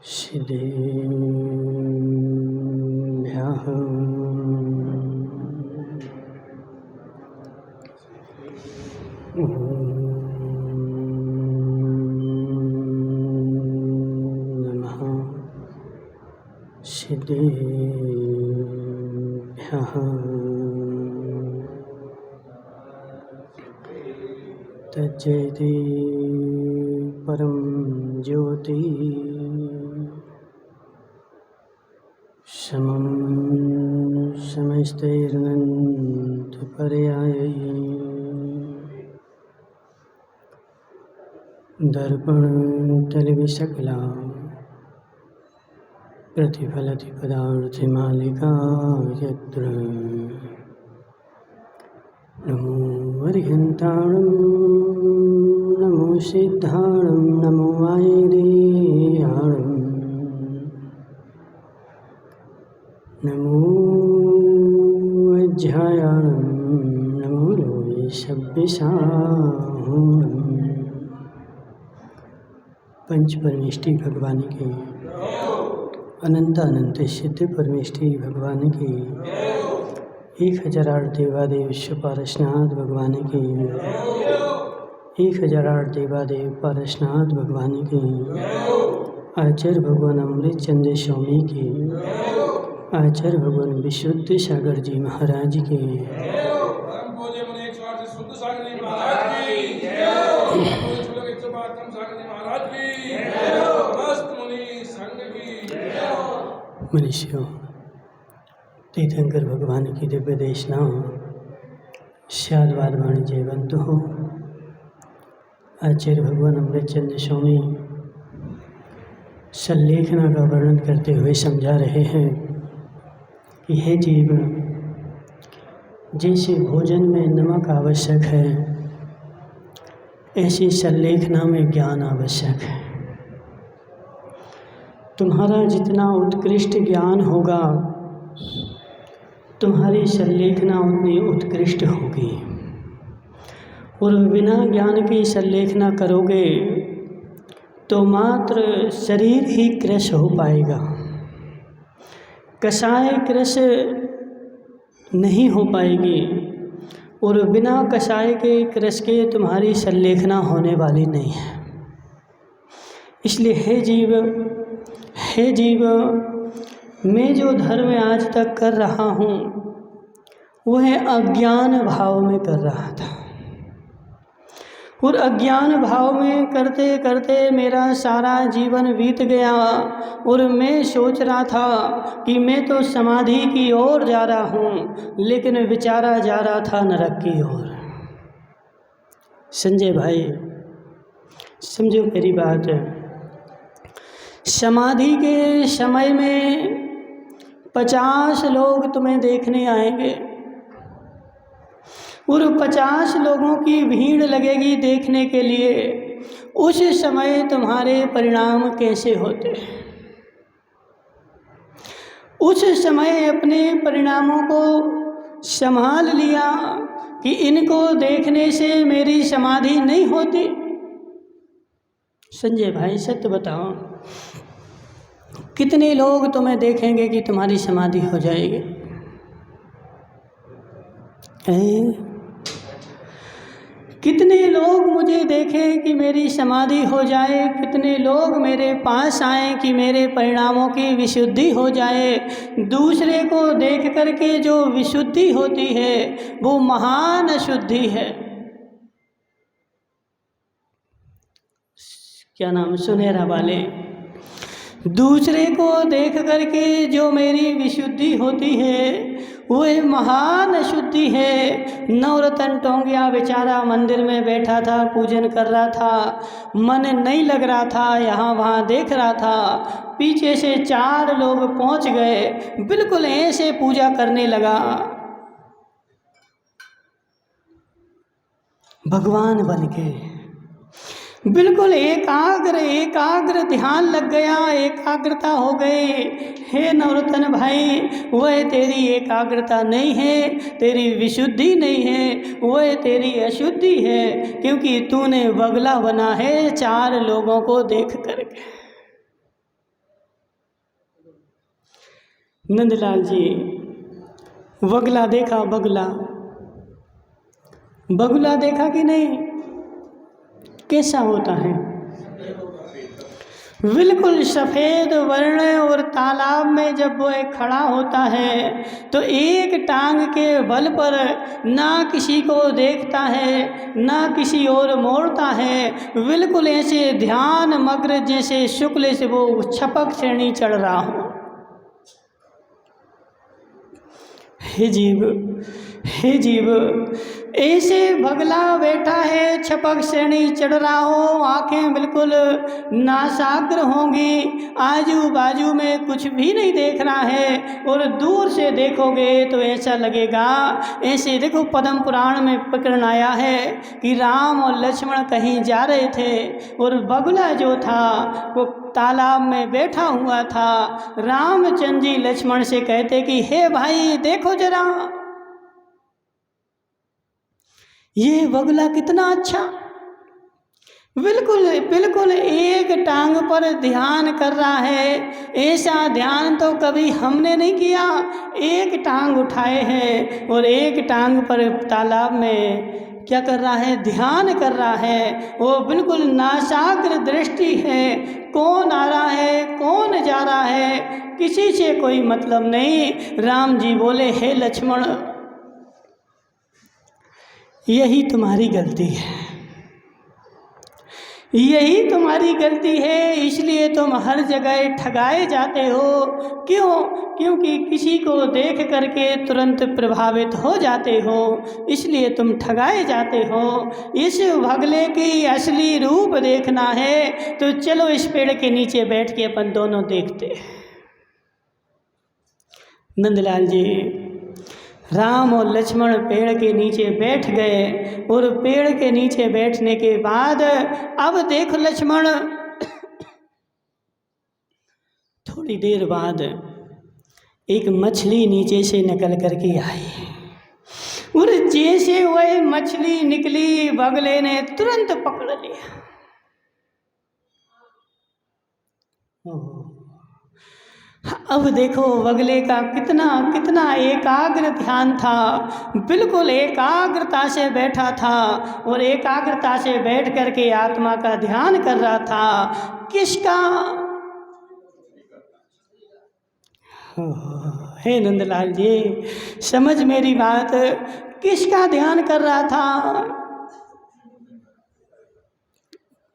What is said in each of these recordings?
श्रीभ्यः नमः श्रीभ्यः तज्जयति परं ज्योति समं समस्तैरनन्तपर्यायै दर्पणतलविशकला प्रतिफलति पदार्थमालिका यत्र नमो अर्हन्ताणं नमो सिद्धाणं नमो आयर्याणं नमो अध्यायाणं नमो लोये सव्यसाहूणम्। पंच परमेष्टि भगवान की, अनंत अनंत सिद्ध परमेष्टि भगवान की, 1008 देवादेव विश्व पारसनाथ भगवान की, 1008 देवादेव पारसनाथ भगवान की, आचार्य भगवान अमृत चंद्र स्वामी की, आचार्य भगवान विशुद्ध सागर जी महाराज की, मनुष्यों, तीर्थंकर भगवान की दिव्य देशना शादवाद वाणिज्य बंतु हो। आचार्य भगवान अमृत चंद्र स्वामी संलेखना का वर्णन करते हुए समझा रहे हैं कि हे जीव, जैसे भोजन में नमक आवश्यक है, ऐसी संलेखना में ज्ञान आवश्यक है। तुम्हारा जितना उत्कृष्ट ज्ञान होगा, तुम्हारी संलेखना उतनी उत्कृष्ट होगी। और बिना ज्ञान की संलेखना करोगे तो मात्र शरीर ही कृश हो पाएगा, कषाय कृश नहीं हो पाएगी। और बिना कषाय के कृश के तुम्हारी संलेखना होने वाली नहीं है। इसलिए हे जीव, मैं जो धर्म आज तक कर रहा हूँ वह अज्ञान भाव में कर रहा था। और अज्ञान भाव में करते करते मेरा सारा जीवन बीत गया। और मैं सोच रहा था कि मैं तो समाधि की ओर जा रहा हूँ, लेकिन विचारा जा रहा था नरक की ओर। संजय भाई, समझो मेरी बात। समाधि के समय में 50 लोग तुम्हें देखने आएंगे और 50 लोगों की भीड़ लगेगी देखने के लिए। उस समय तुम्हारे परिणाम कैसे होते? उस समय अपने परिणामों को संभाल लिया कि इनको देखने से मेरी समाधि नहीं होती। संजय भाई सत्य बताओ, कितने लोग तुम्हें देखेंगे कि तुम्हारी समाधि हो जाएगी? कितने लोग मुझे देखें कि मेरी समाधि हो जाए? कितने लोग मेरे पास आए कि मेरे परिणामों की विशुद्धि हो जाए? दूसरे को देख करके जो विशुद्धि होती है वो महान अशुद्धि है। क्या नाम? सुनहरा वाले। दूसरे को देख करके जो मेरी विशुद्धि होती है वह महान अशुद्धि है। नवरतन टोंगिया बेचारा मंदिर में बैठा था, पूजन कर रहा था, मन नहीं लग रहा था, यहाँ वहाँ देख रहा था। पीछे से 4 लोग पहुँच गए, बिल्कुल ऐसे पूजा करने लगा, भगवान बन के। बिल्कुल एकाग्र ध्यान लग गया, एकाग्रता हो गई। हे नवरतन भाई, वह तेरी एकाग्रता नहीं है, तेरी विशुद्धि नहीं है, वह तेरी अशुद्धि है, क्योंकि तूने बगला बना है 4 लोगों को देख करके। नंदलाल जी, बगुला देखा, बगुला बगुला देखा कि नहीं? कैसा होता है? बिल्कुल सफ़ेद वर्ण, और तालाब में जब वो एक खड़ा होता है तो एक टांग के बल पर ना किसी को देखता है ना किसी और मोड़ता है, बिल्कुल ऐसे ध्यान मग्न जैसे शुक्ल से वो छपक श्रेणी चढ़ रहा हो। हे जीव, हे जीव, ऐसे बगला बैठा है, छपक श्रेणी चढ़ रहा हो, आंखें बिल्कुल नासाग्र होंगी, आजू बाजू में कुछ भी नहीं देख रहा है, और दूर से देखोगे तो ऐसा लगेगा, ऐसे देखो पद्म पुराण में प्रकरण आया है कि राम और लक्ष्मण कहीं जा रहे थे और बगुला जो था वो तालाब में बैठा हुआ था। रामचंद्र जी लक्ष्मण से कहते कि हे भाई देखो जरा, ये बगुला कितना अच्छा, बिल्कुल बिल्कुल एक टांग पर ध्यान कर रहा है, ऐसा ध्यान तो कभी हमने नहीं किया। एक टांग उठाए हैं और एक टांग पर तालाब में क्या कर रहा है? ध्यान कर रहा है। वो बिल्कुल नासाग्र दृष्टि है, कौन आ रहा है कौन जा रहा है किसी से कोई मतलब नहीं। राम जी बोले, हे लक्ष्मण, यही तुम्हारी गलती है, यही तुम्हारी गलती है, इसलिए तुम हर जगह ठगाए जाते हो। क्यों? क्योंकि किसी को देख करके तुरंत प्रभावित हो जाते हो, इसलिए तुम ठगाए जाते हो। इस बगले की असली रूप देखना है तो चलो इस पेड़ के नीचे बैठ के अपन दोनों देखते हैं। नंदलाल जी, राम और लक्ष्मण पेड़ के नीचे बैठ गए, और पेड़ के नीचे बैठने के बाद अब देखो लक्ष्मण, थोड़ी देर बाद एक मछली नीचे से निकल करके आई, और जैसे वह मछली निकली बगले ने तुरंत पकड़ लिया। अब देखो बगले का कितना कितना एकाग्र ध्यान था, बिल्कुल एकाग्रता से बैठा था, और एकाग्रता से बैठ करके आत्मा का ध्यान कर रहा था। किसका? हे नंदलाल जी, समझ मेरी बात, किसका ध्यान कर रहा था?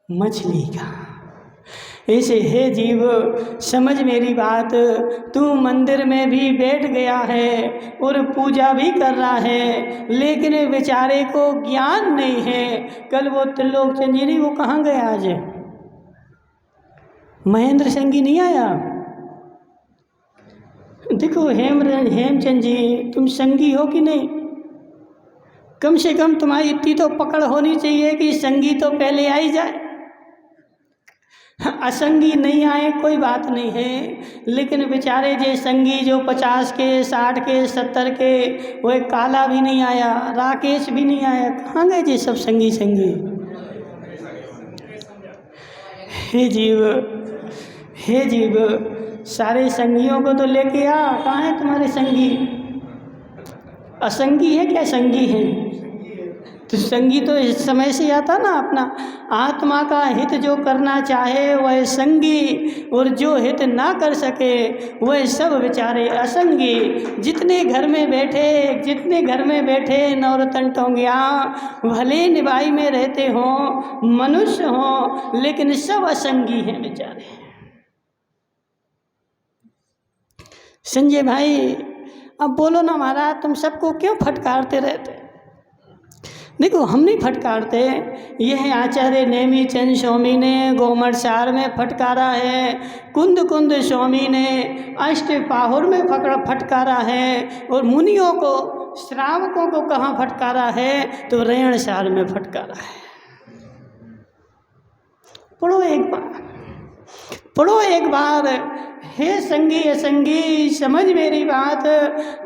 मछली का। ऐसे हे जीव, समझ मेरी बात, तू मंदिर में भी बैठ गया है और पूजा भी कर रहा है, लेकिन बेचारे को ज्ञान नहीं है। कल वो त्रिलोक चंदीनी वो कहाँ गया? आज महेंद्र संगी नहीं आया। देखो हेमचंद जी, तुम संगी हो कि नहीं? कम से कम तुम्हारी इतनी तो पकड़ होनी चाहिए कि संगी तो पहले आ ही जाए। असंगी नहीं आए कोई बात नहीं है, लेकिन बेचारे जे संगी जो 50 के 60 के 70 के, वो एक काला भी नहीं आया, राकेश भी नहीं आया, कहाँ गए जी सब संगी संगी? हे जीव, हे जीव, सारे संगियों को तो लेके आ, कहाँ है तुम्हारे संगी? असंगी है क्या संगी है? तो संगी तो इस समय से आता ना, अपना आत्मा का हित जो करना चाहे वह संगी, और जो हित ना कर सके वह सब बेचारे असंगी। जितने घर में बैठे नौरतन टोंगिया भले निभाई में रहते हों, मनुष्य हों, लेकिन सब असंगी हैं बेचारे। संजय भाई, अब बोलो ना महाराज, तुम सबको क्यों फटकारते रहते? देखो, हम नहीं फटकारते, यह आचार्य नेमी चंद स्वामी ने गोमटसार में फटकारा है, कुंद कुंद स्वामी ने अष्टपाहुर में फटकारा है, और मुनियों को श्रावकों को कहाँ फटकारा है? तो रेणसार में फटकारा है। पढ़ो एक बार। हे संगी असंगी, समझ मेरी बात,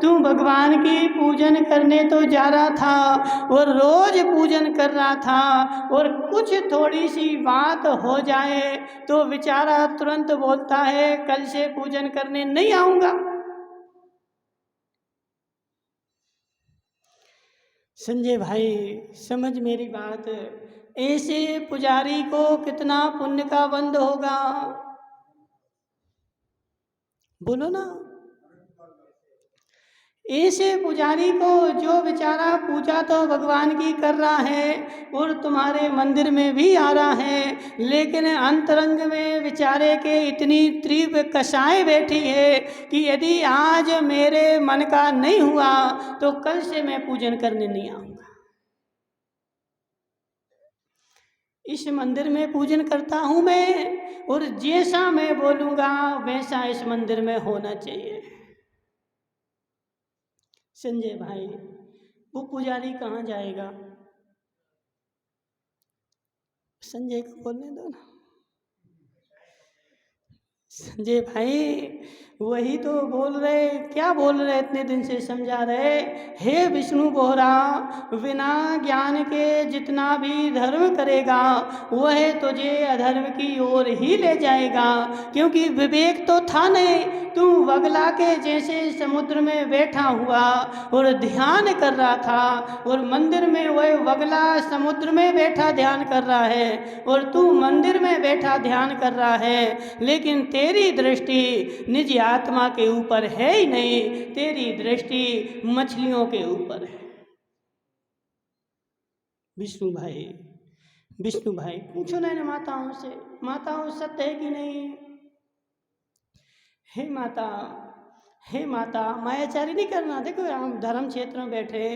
तू भगवान की पूजन करने तो जा रहा था और रोज पूजन कर रहा था, और कुछ थोड़ी सी बात हो जाए तो बेचारा तुरंत बोलता है कल से पूजन करने नहीं आऊँगा। संजय भाई समझ मेरी बात, ऐसे पुजारी को कितना पुण्य का बंद होगा, बोलो ना। ऐसे पुजारी को जो बेचारा पूजा तो भगवान की कर रहा है और तुम्हारे मंदिर में भी आ रहा है, लेकिन अंतरंग में बेचारे के इतनी तीव्र कषाय बैठी है कि यदि आज मेरे मन का नहीं हुआ तो कल से मैं पूजन करने नहीं आऊंगा। इस मंदिर में पूजन करता हूं मैं और जैसा मैं बोलूंगा वैसा इस मंदिर में होना चाहिए। संजय भाई वो पुजारी कहाँ जाएगा? संजय को बोलने दो ना। संजय भाई वही तो बोल रहे, क्या बोल रहे इतने दिन से समझा रहे, हे विष्णु बोहरा, बिना ज्ञान के जितना भी धर्म करेगा वह तुझे अधर्म की ओर ही ले जाएगा, क्योंकि विवेक तो था नहीं। तू वगला के जैसे समुद्र में बैठा हुआ और ध्यान कर रहा था, और मंदिर में वह वगला समुद्र में बैठा ध्यान कर रहा है और तू मंदिर में बैठा ध्यान कर रहा है, लेकिन तेरी दृष्टि निज आत्मा के ऊपर है ही नहीं, तेरी दृष्टि मछलियों के ऊपर है। विष्णु भाई, विष्णु भाई पूछो ना माताओं से, माताओं सत्य है कि नहीं? हे माता, हे माता, मायाचारी नहीं करना। देखो हम धर्म क्षेत्र में बैठे,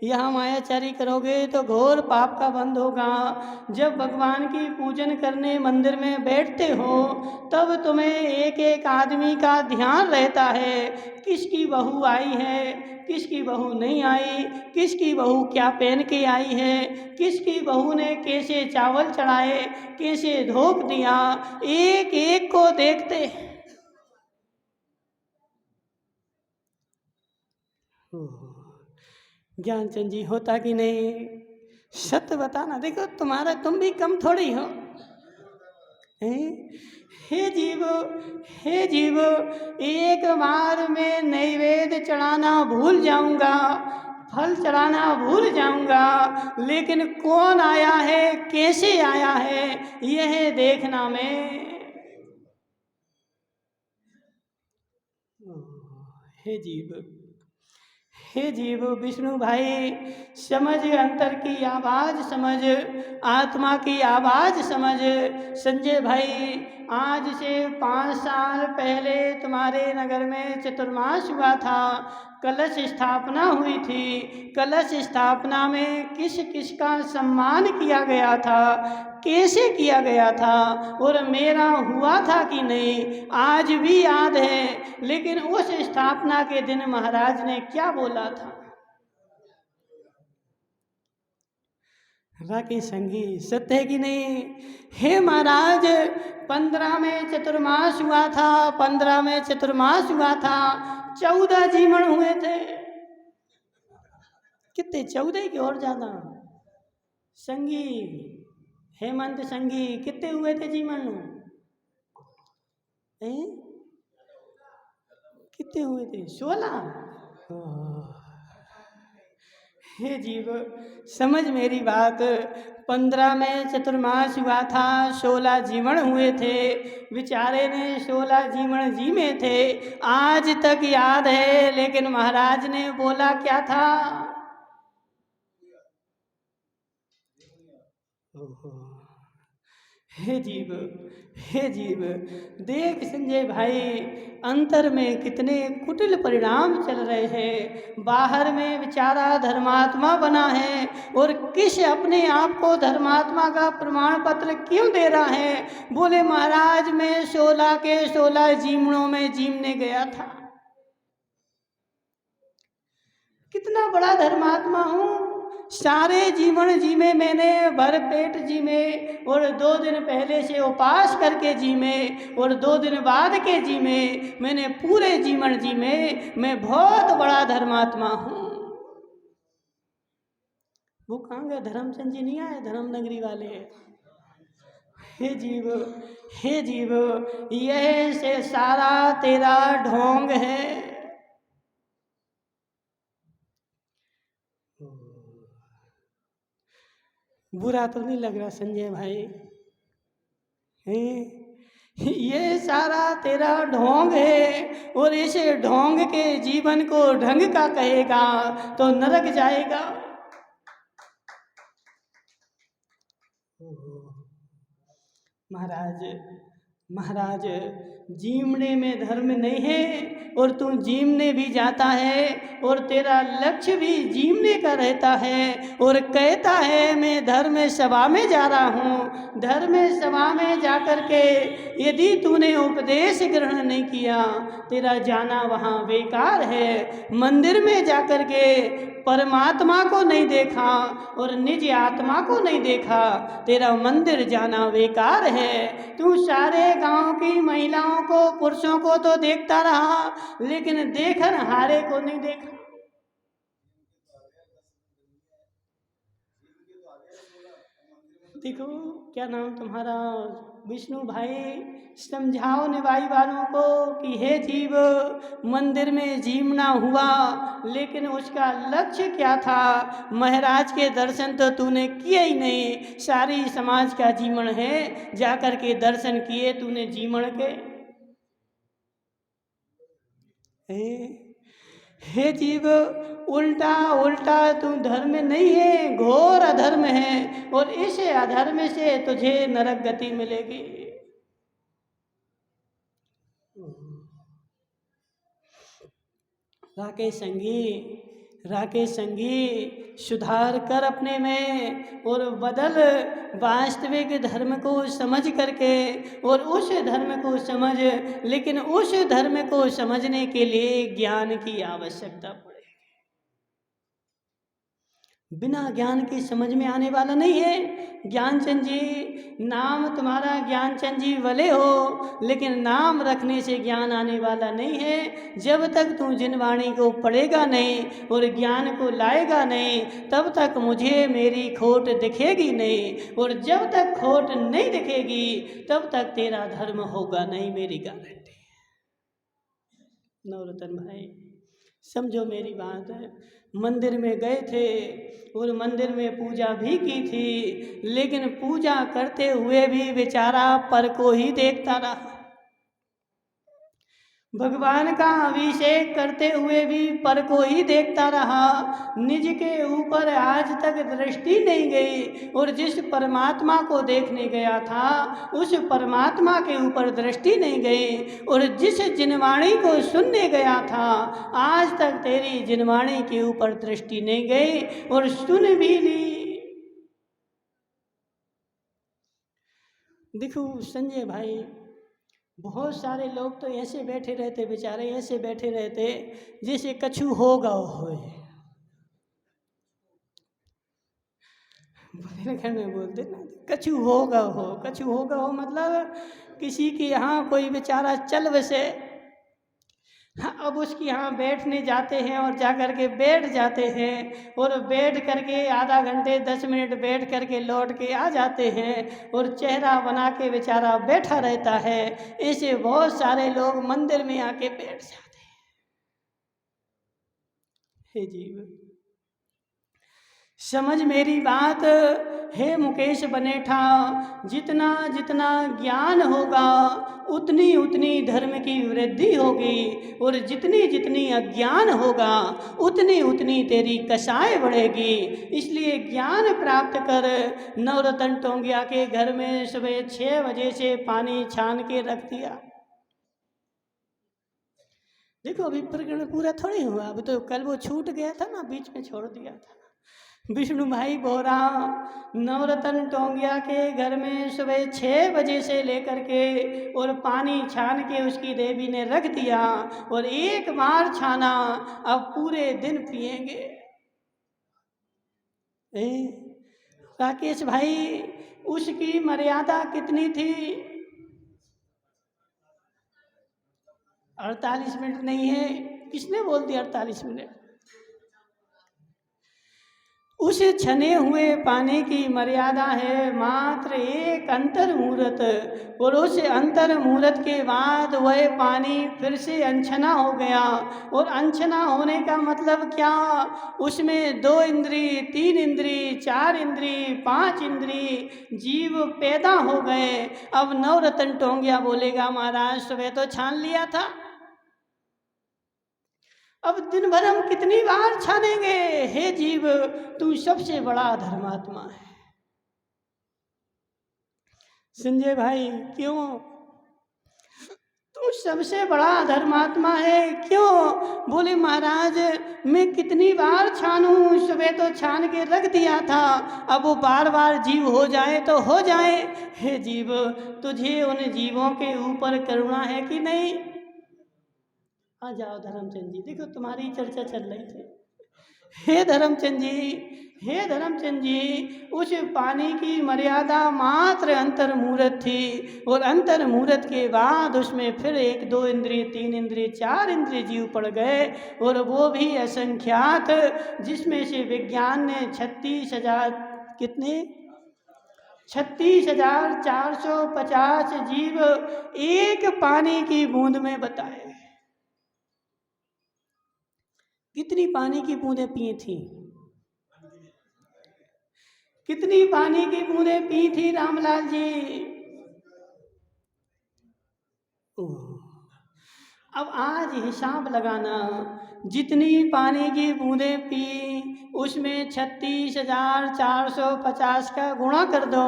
यहाँ मायाचारी करोगे तो घोर पाप का बंध होगा। जब भगवान की पूजन करने मंदिर में बैठते हो तब तुम्हें एक एक आदमी का ध्यान रहता है, किसकी बहू आई है, किसकी बहू नहीं आई, किसकी बहू क्या पहन के आई है, किसकी बहू ने कैसे चावल चढ़ाए, कैसे धोख दिया, एक एक को देखते। ज्ञानचंद जी होता कि नहीं? सत्य बताना। देखो तुम्हारा, तुम भी कम थोड़ी हो। हे जीव, हे जीव, एक बार मैं नैवेद्य चढ़ाना भूल जाऊंगा, फल चढ़ाना भूल जाऊंगा, लेकिन कौन आया है, कैसे आया है, यह देखना मैं। हे जीव, हे जीव, विष्णु भाई समझ, अंतर की आवाज़ समझ, आत्मा की आवाज़ समझ। संजय भाई आज से 5 साल पहले तुम्हारे नगर में चतुर्मास हुआ था, कलश स्थापना हुई थी। कलश स्थापना में किस किस का सम्मान किया गया था, कैसे किया गया था, और मेरा हुआ था कि नहीं आज भी याद है। लेकिन उस स्थापना के दिन महाराज ने क्या बोला था? राकेश संगी सत्य है कि नहीं? हे महाराज 15 में चतुर्मास हुआ था, 15 में चतुर्मास हुआ था, 14 जीवन हुए थे। कितने? 14 की और ज्यादा। संगी हेमंत संगी कितने हुए थे जीवन? कितने हुए थे? 16। हे जीव समझ मेरी बात, 15 में चतुर्मास हुआ था, 16 जीवन हुए थे। बेचारे ने 16 जीवन जी में थे, आज तक याद है। लेकिन महाराज ने बोला क्या था? हे जीव, हे जीव, देख संजय भाई अंतर में कितने कुटिल परिणाम चल रहे हैं। बाहर में बेचारा धर्मात्मा बना है और किस अपने आप को धर्मात्मा का प्रमाण पत्र क्यों दे रहा है? बोले महाराज मैं 16 के 16 जीवनों में जीवने गया था। कितना बड़ा धर्मात्मा हूँ, सारे जीवन जी में मैंने भर पेट जी में, और 2 दिन पहले से उपास करके जी में, और 2 दिन बाद के जी में, मैंने पूरे जीवन जी में मैं बहुत बड़ा धर्मात्मा हूँ। वो कहाँ गए? धर्मचंद जी नहीं आए? धर्म नगरी वाले। हे जीव, हे जीव, यह से सारा तेरा ढोंग है। बुरा तो नहीं लग रहा संजय भाई? हैं? ये सारा तेरा ढोंग है, और इस ढोंग के जीवन को ढंग का कहेगा तो नरक जाएगा। महाराज, महाराज, जीमने में धर्म नहीं है, और तू जीमने भी जाता है, और तेरा लक्ष्य भी जीमने का रहता है, और कहता है मैं धर्म सभा में जा रहा हूँ। धर्म सभा में जाकर के यदि तूने उपदेश ग्रहण नहीं किया, तेरा जाना वहाँ बेकार है। मंदिर में जाकर के परमात्मा को नहीं देखा और निज आत्मा को नहीं देखा, तेरा मंदिर जाना बेकार है। तू सारे गांव की महिलाओं को, पुरुषों को तो देखता रहा, लेकिन देखन हारे को नहीं देखा। देखो, क्या नाम तुम्हारा? विष्णु भाई, समझाओ निभाई वालों को कि हे जीव, मंदिर में जीमना हुआ, लेकिन उसका लक्ष्य क्या था? महाराज के दर्शन तो तूने किए ही नहीं। सारी समाज का जीवन है, जाकर के दर्शन किए तूने जीवन के? हे जीव, उल्टा उल्टा तू धर्म नहीं है, घोर अधर्म है, और इस अधर्म से तुझे नरक गति मिलेगी। राकेश संगी, राकेश संगी, सुधार कर अपने में और बदल। वास्तविक धर्म को समझ करके, और उस धर्म को समझ, लेकिन उस धर्म को समझने के लिए ज्ञान की आवश्यकता पड़ेगी। बिना ज्ञान के समझ में आने वाला नहीं है। ज्ञानचंद जी, नाम तुम्हारा ज्ञानचंद जी भले हो, लेकिन नाम रखने से ज्ञान आने वाला नहीं है। जब तक तू जिनवाणी को पढ़ेगा नहीं और ज्ञान को लाएगा नहीं, तब तक मुझे मेरी खोट दिखेगी नहीं, और जब तक खोट नहीं दिखेगी तब तक तेरा धर्म होगा नहीं, मेरी गारंटी। नवरतन भाई, समझो मेरी बात है। मंदिर में गए थे और मंदिर में पूजा भी की थी, लेकिन पूजा करते हुए भी बेचारा पर को ही देखता रहा। भगवान का अभिषेक करते हुए भी पर को ही देखता रहा। निज के ऊपर आज तक दृष्टि नहीं गई, और जिस परमात्मा को देखने गया था उस परमात्मा के ऊपर दृष्टि नहीं गई, और जिस जिनवाणी को सुनने गया था आज तक तेरी जिनवाणी के ऊपर दृष्टि नहीं गई, और सुन भी ली। देखो संजय भाई, बहुत सारे लोग तो ऐसे बैठे रहते, बेचारे ऐसे बैठे रहते जैसे कछु होगा होए। बुंदेलखंड में बोलते ना, कछु होगा हो, कछु होगा हो मतलब किसी के यहाँ कोई बेचारा चल बसे, अब उसके यहाँ बैठने जाते हैं और जा कर के बैठ जाते हैं, और बैठ करके आधा घंटे 10 मिनट बैठ करके लौट के आ जाते हैं, और चेहरा बना के बेचारा बैठा रहता है। ऐसे बहुत सारे लोग मंदिर में आके बैठ जाते हैं। हे जीव, समझ मेरी बात। हे मुकेश बनेठा, जितना जितना ज्ञान होगा उतनी उतनी धर्म की वृद्धि होगी, और जितनी जितनी अज्ञान होगा उतनी उतनी तेरी कसाई बढ़ेगी। इसलिए ज्ञान प्राप्त कर। नवरतन टोंगिया के घर में सुबह 6 बजे से पानी छान के रख दिया। देखो, अभी प्रकरण पूरा थोड़ी हुआ, अभी तो कल वो छूट गया था ना, बीच में छोड़ दिया था। विष्णु भाई बोरा नवरतन टोंगिया के घर में सुबह 6 बजे से लेकर के और पानी छान के उसकी देवी ने रख दिया, और एक बार छाना, अब पूरे दिन पिएंगे। राकेश भाई, उसकी मर्यादा कितनी थी? 48 मिनट नहीं है। किसने बोल दिया 48 मिनट? उस छने हुए पानी की मर्यादा है मात्र एक अंतर मुहूर्त, और उस अंतर मुहूर्त के बाद वह पानी फिर से अनछना हो गया। और अनछना होने का मतलब क्या? उसमें 2 इंद्री, 3 इंद्री, 4 इंद्री, 5 इंद्री जीव पैदा हो गए। अब नवरत्न टोंगिया बोलेगा महाराज सुबह तो छान लिया था, अब दिन भर हम कितनी बार छानेंगे? हे जीव, तू सबसे बड़ा धर्मात्मा है। संजय भाई क्यों? तू सबसे बड़ा धर्मात्मा है क्यों? बोले महाराज मैं कितनी बार छानूं, सुबह तो छान के रख दिया था, अब वो बार बार जीव हो जाए तो हो जाए। हे जीव, तुझे उन जीवों के ऊपर करुणा है कि नहीं? आ जाओ धर्मचंद जी, देखो तुम्हारी चर्चा चल रही थी। हे धर्मचंद जी, हे धर्मचंद जी, उस पानी की मर्यादा मात्र अंतर मुहूर्त थी, और अंतर मुहूर्त के बाद उसमें फिर 1, 2 इंद्रिय, 3 इंद्रिय, 4 इंद्रिय जीव पड़ गए, और वो भी असंख्यात, जिसमें से विज्ञान ने 36,000 कितने 36,450 जीव एक पानी की बूंद में बताए। कितनी पानी की बूंदें पी थी? कितनी पानी की बूंदें पी थी रामलाल जी? अब आज हिसाब लगाना, जितनी पानी की बूंदें पी उसमें 36,450 का गुणा कर दो,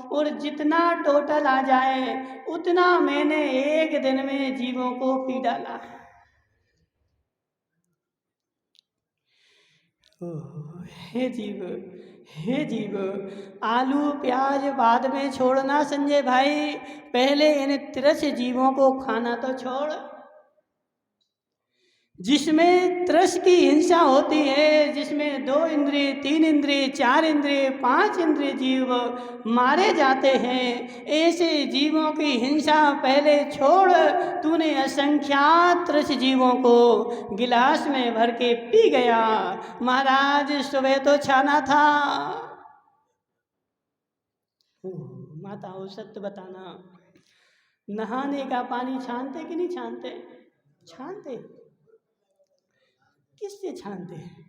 और जितना टोटल आ जाए उतना मैंने एक दिन में जीवों को पी डाला। हे जीव, हे जीव, आलू प्याज बाद में छोड़ना संजय भाई, पहले इन 83 जीवों को खाना तो छोड़। जिसमें त्रस की हिंसा होती है, जिसमें 2 इंद्रिय, 3 इंद्रिय, 4 इंद्रिय, 5 इंद्रिय जीव मारे जाते हैं, ऐसे जीवों की हिंसा पहले छोड़। तूने असंख्यात त्रस जीवों को गिलास में भर के पी गया। महाराज सुबह तो छाना था। माता हो सत्य बताना, नहाने का पानी छानते कि नहीं छानते? छानते। किससे छानते हैं?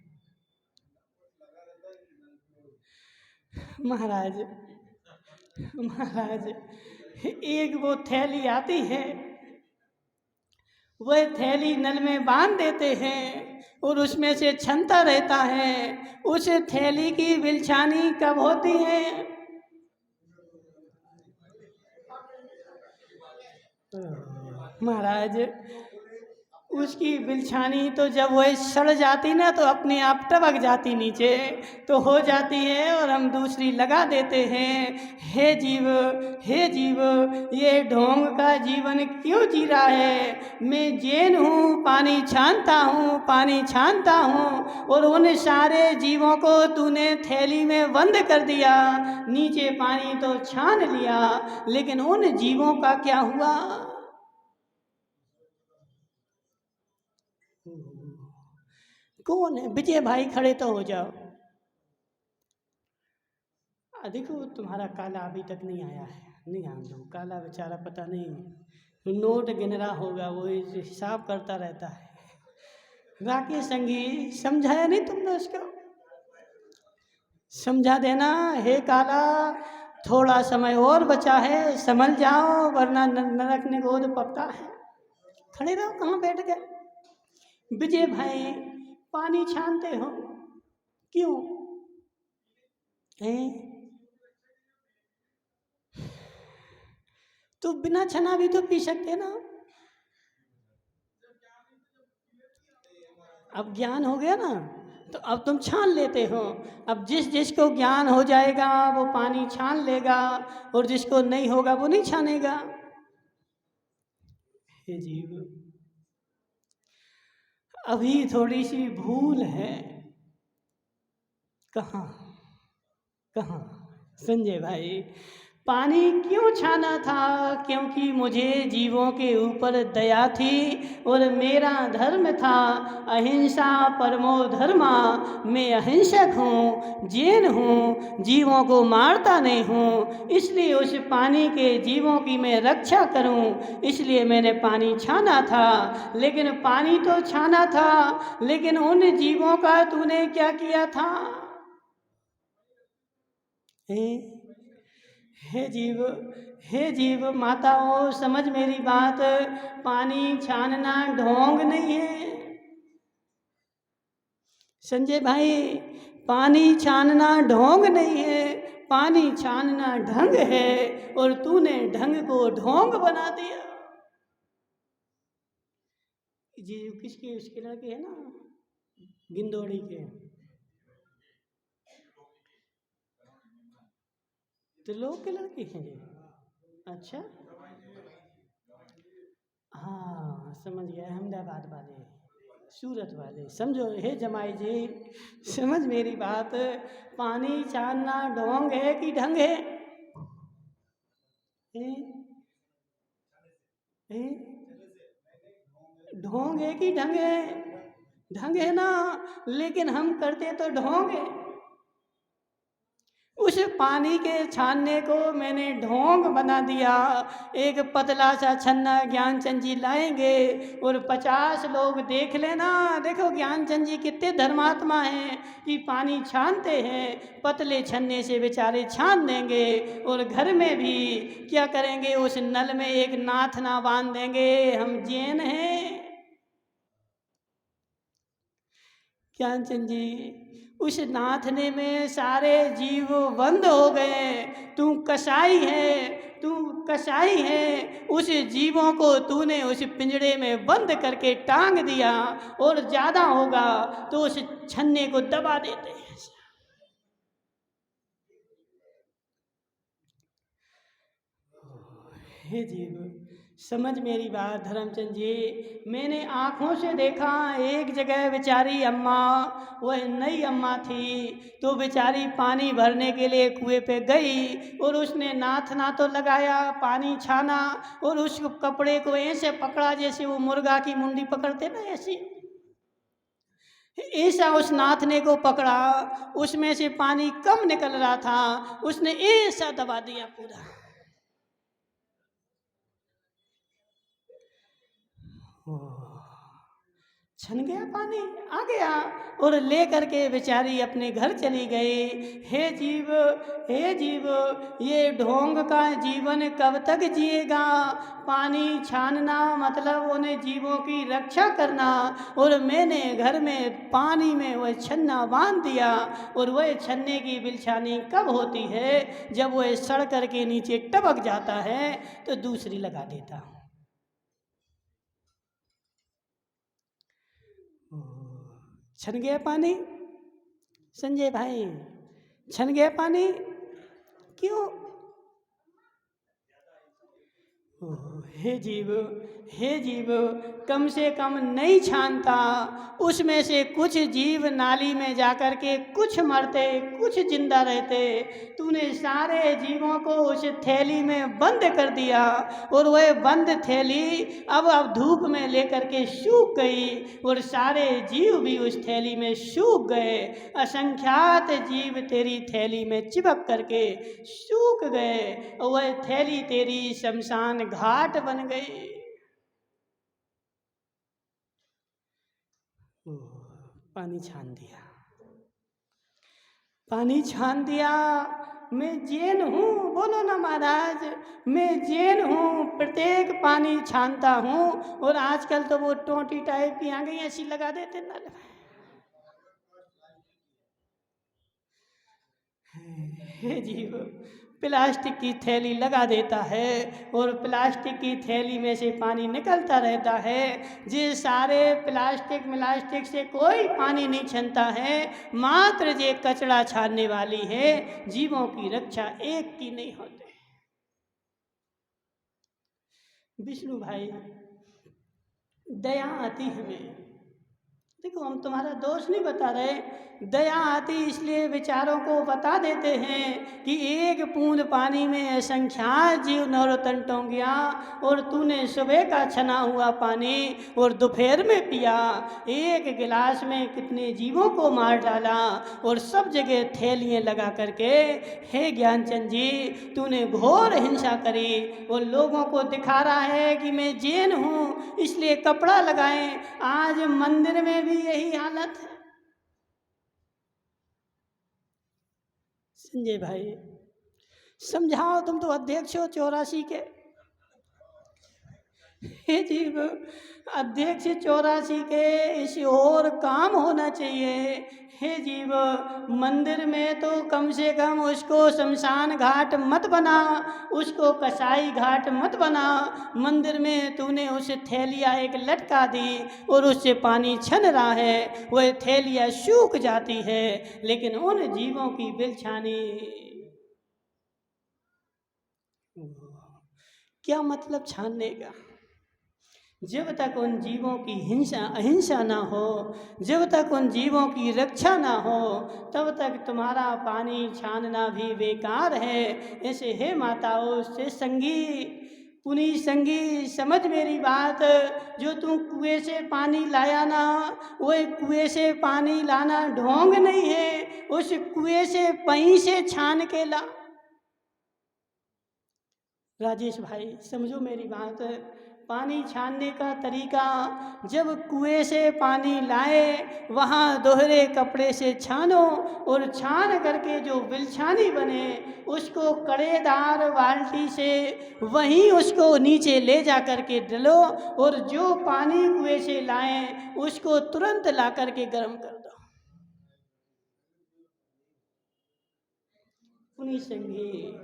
महाराज, महाराज एक वो थैली आती है, वह थैली नल में बांध देते हैं और उसमें से छनता रहता है। उस थैली की बिलछानी कब होती है? महाराज उसकी बिलछानी तो जब वह सड़ जाती ना तो अपने आप टपक जाती नीचे तो हो जाती है, और हम दूसरी लगा देते हैं। हे जीव, हे जीव, ये ढोंग का जीवन क्यों जी रहा है? मैं जैन हूँ, पानी छानता हूँ, पानी छानता हूँ, और उन सारे जीवों को तूने थैली में बंद कर दिया, नीचे पानी तो छान लिया, लेकिन उन जीवों का क्या हुआ? कौन है? विजय भाई खड़े तो हो जाओ। देखो तुम्हारा काला अभी तक नहीं आया है, नहीं आने दो। काला बेचारा पता नहीं नोट गिन रहा होगा, वो हिसाब करता रहता है। राकेश संगी समझाया नहीं तुमने उसको? समझा देना, हे काला थोड़ा समय और बचा है, समझ जाओ वरना नरक निगोद पकता है। खड़े रहो, कहाँ बैठ गए? विजय भाई पानी छानते हो क्यों? हैं? तो बिना छना भी तो पी सकते ना। अब ज्ञान हो गया ना, तो अब तुम छान लेते हो। अब जिसको ज्ञान हो जाएगा वो पानी छान लेगा, और जिसको नहीं होगा वो नहीं छानेगा। हे जीव, अभी थोड़ी सी भूल है। कहाँ कहाँ संजय भाई? पानी क्यों छाना था? क्योंकि मुझे जीवों के ऊपर दया थी और मेरा धर्म था अहिंसा परमो धर्मा। मैं अहिंसक हूँ, जैन हूँ, जीवों को मारता नहीं हूँ, इसलिए उस पानी के जीवों की मैं रक्षा करूँ, इसलिए मैंने पानी छाना था। लेकिन पानी तो छाना था, लेकिन उन जीवों का तूने क्या किया था? हे जीव, हे जीव माताओं, समझ मेरी बात। पानी छानना ढोंग नहीं है संजय भाई, पानी छानना ढोंग नहीं है, पानी छानना ढंग है। और तूने ढंग को ढोंग बना दिया। जी किसके? उसके लड़के है ना, गिंदोड़ी के। तो लोग के लड़के हैं जी? अच्छा, हाँ समझ गया, अहमदाबाद वाले, सूरत वाले। समझो हे जमाई जी, समझ मेरी बात। पानी छानना ढोंग है कि ढंग है? हैं? हैं? ढोंग है कि ढंग है? ढंग है ना, लेकिन हम करते तो ढोंग है। उस पानी के छानने को मैंने ढोंग बना दिया। एक पतला सा छन्ना ज्ञानचंद जी लाएंगे और 50 लोग देख लेना, देखो ज्ञानचंद जी कितने धर्मात्मा हैं कि पानी छानते हैं। पतले छन्ने से बेचारे छान देंगे और घर में भी क्या करेंगे, उस नल में एक नाथना बांध देंगे, हम जैन हैं। ज्ञानचंद जी, उस नाथने में सारे जीव बंद हो गए। तू कसाई है, तू कसाई है। उस जीवों को तूने उस पिंजड़े में बंद करके टांग दिया, और ज़्यादा होगा तो उस छन्ने को दबा देते हैं। हे जीव, समझ मेरी बात धर्मचंद जी। मैंने आँखों से देखा, एक जगह बेचारी अम्मा, वह नई अम्मा थी, तो बेचारी पानी भरने के लिए कुएं पे गई और उसने नाथना तो लगाया, पानी छाना और उस कपड़े को ऐसे पकड़ा जैसे वो मुर्गा की मुंडी पकड़ते ना, ऐसी ऐसा उस नाथने को पकड़ा। उसमें से पानी कम निकल रहा था, उसने ऐसा दबा दिया पूरा। छन गया पानी, आ गया और ले करके बेचारी अपने घर चली गई। हे जीव, हे जीव, ये ढोंग का जीवन कब तक जिएगा? पानी छानना मतलब उन्हें जीवों की रक्षा करना, और मैंने घर में पानी में वह छन्ना बांध दिया। और वह छन्ने की बिलछानी कब होती है? जब वह सड़ करके नीचे टपक जाता है तो दूसरी लगा देता हूँ। छन गया पानी संजय भाई, छन गया पानी। क्यों? हे जीव, हे जीव, कम से कम नहीं छानता। उसमें से कुछ जीव नाली में जाकर के कुछ मरते, कुछ जिंदा रहते। तूने सारे जीवों को उस थैली में बंद कर दिया, और वह बंद थैली अब धूप में लेकर के सूख गई, और सारे जीव भी उस थैली में सूख गए। असंख्यात जीव तेरी थैली में चिपक करके सूख गए, और वह थैली तेरी शमशान घाट बन गई। पानी छान दिया, पानी छान दिया। मैं जैन हूँ, बोलो ना महाराज, मैं जैन हूँ, प्रत्येक पानी छानता हूँ। और आजकल तो वो टोटी टाइप की आ गई, ऐसी लगा देते नल में। हे जीव, प्लास्टिक की थैली लगा देता है, और प्लास्टिक की थैली में से पानी निकलता रहता है। जे सारे प्लास्टिक से कोई पानी नहीं छनता है, मात्र जे कचरा छानने वाली है, जीवों की रक्षा एक की नहीं होते। विष्णु भाई, दया आती हमें, देखो, हम तुम्हारा दोष नहीं बता रहे, दया आती इसलिए विचारों को बता देते हैं कि एक बूंद पानी में असंख्यात जीव नौरतन टोंगिया, और तूने सुबह का छना हुआ पानी और दोपहर में पिया, एक गिलास में कितने जीवों को मार डाला और सब जगह थैलियाँ लगा करके। हे ज्ञानचंद जी, तूने घोर हिंसा करी और लोगों को दिखा रहा है कि मैं जैन हूँ इसलिए कपड़ा लगाएं। आज मंदिर में भी यही हालत है। संजय भाई समझाओ, तुम तो अध्यक्ष हो 84 के। हे जीव, अध्यक्ष 84 के इसे और काम होना चाहिए। हे जीव, मंदिर में तो कम से कम उसको शमशान घाट मत बना, उसको कसाई घाट मत बना। मंदिर में तूने उसे थैलिया एक लटका दी और उससे पानी छन रहा है, वह थैलिया सूख जाती है, लेकिन उन जीवों की बिलछानी, क्या मतलब छानने का? जब तक उन जीवों की हिंसा अहिंसा ना हो, जब तक उन जीवों की रक्षा ना हो, तब तक तुम्हारा पानी छानना भी बेकार है। ऐसे हे माताओं से संगी, पुनी संगी, समझ मेरी बात। जो तू कुएं से पानी लाया ना, वो कुएं से पानी लाना ढोंग नहीं है, उस कुएं से पहीं से छान के ला। राजेश भाई समझो मेरी बात। पानी छानने का तरीका, जब कुएं से पानी लाए वहाँ दोहरे कपड़े से छानो, और छान करके जो बिलछानी बने उसको कड़ेदार बाल्टी से वहीं उसको नीचे ले जा कर के डलो, और जो पानी कुएं से लाएं उसको तुरंत ला कर के गर्म कर दो। पुनी संगी,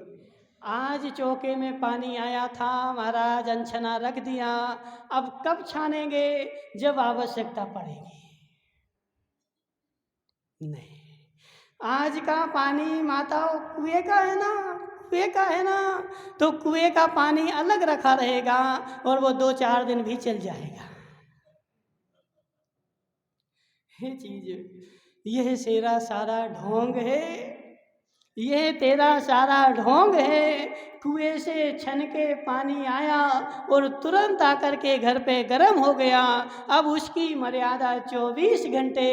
आज चौके में पानी आया था, महाराज अनछना रख दिया, अब कब छानेंगे? जब आवश्यकता पड़ेगी। नहीं, आज का पानी माताओं कुएं का है ना, कुएं का है ना, तो कुएं का पानी अलग रखा रहेगा और वो 2-4 दिन भी चल जाएगा। ये चीज, यह तेरा सारा ढोंग है, यह तेरा सारा ढोंग है। कुएं से छन के पानी आया और तुरंत आकर के घर पे गर्म हो गया। अब उसकी मर्यादा 24 घंटे,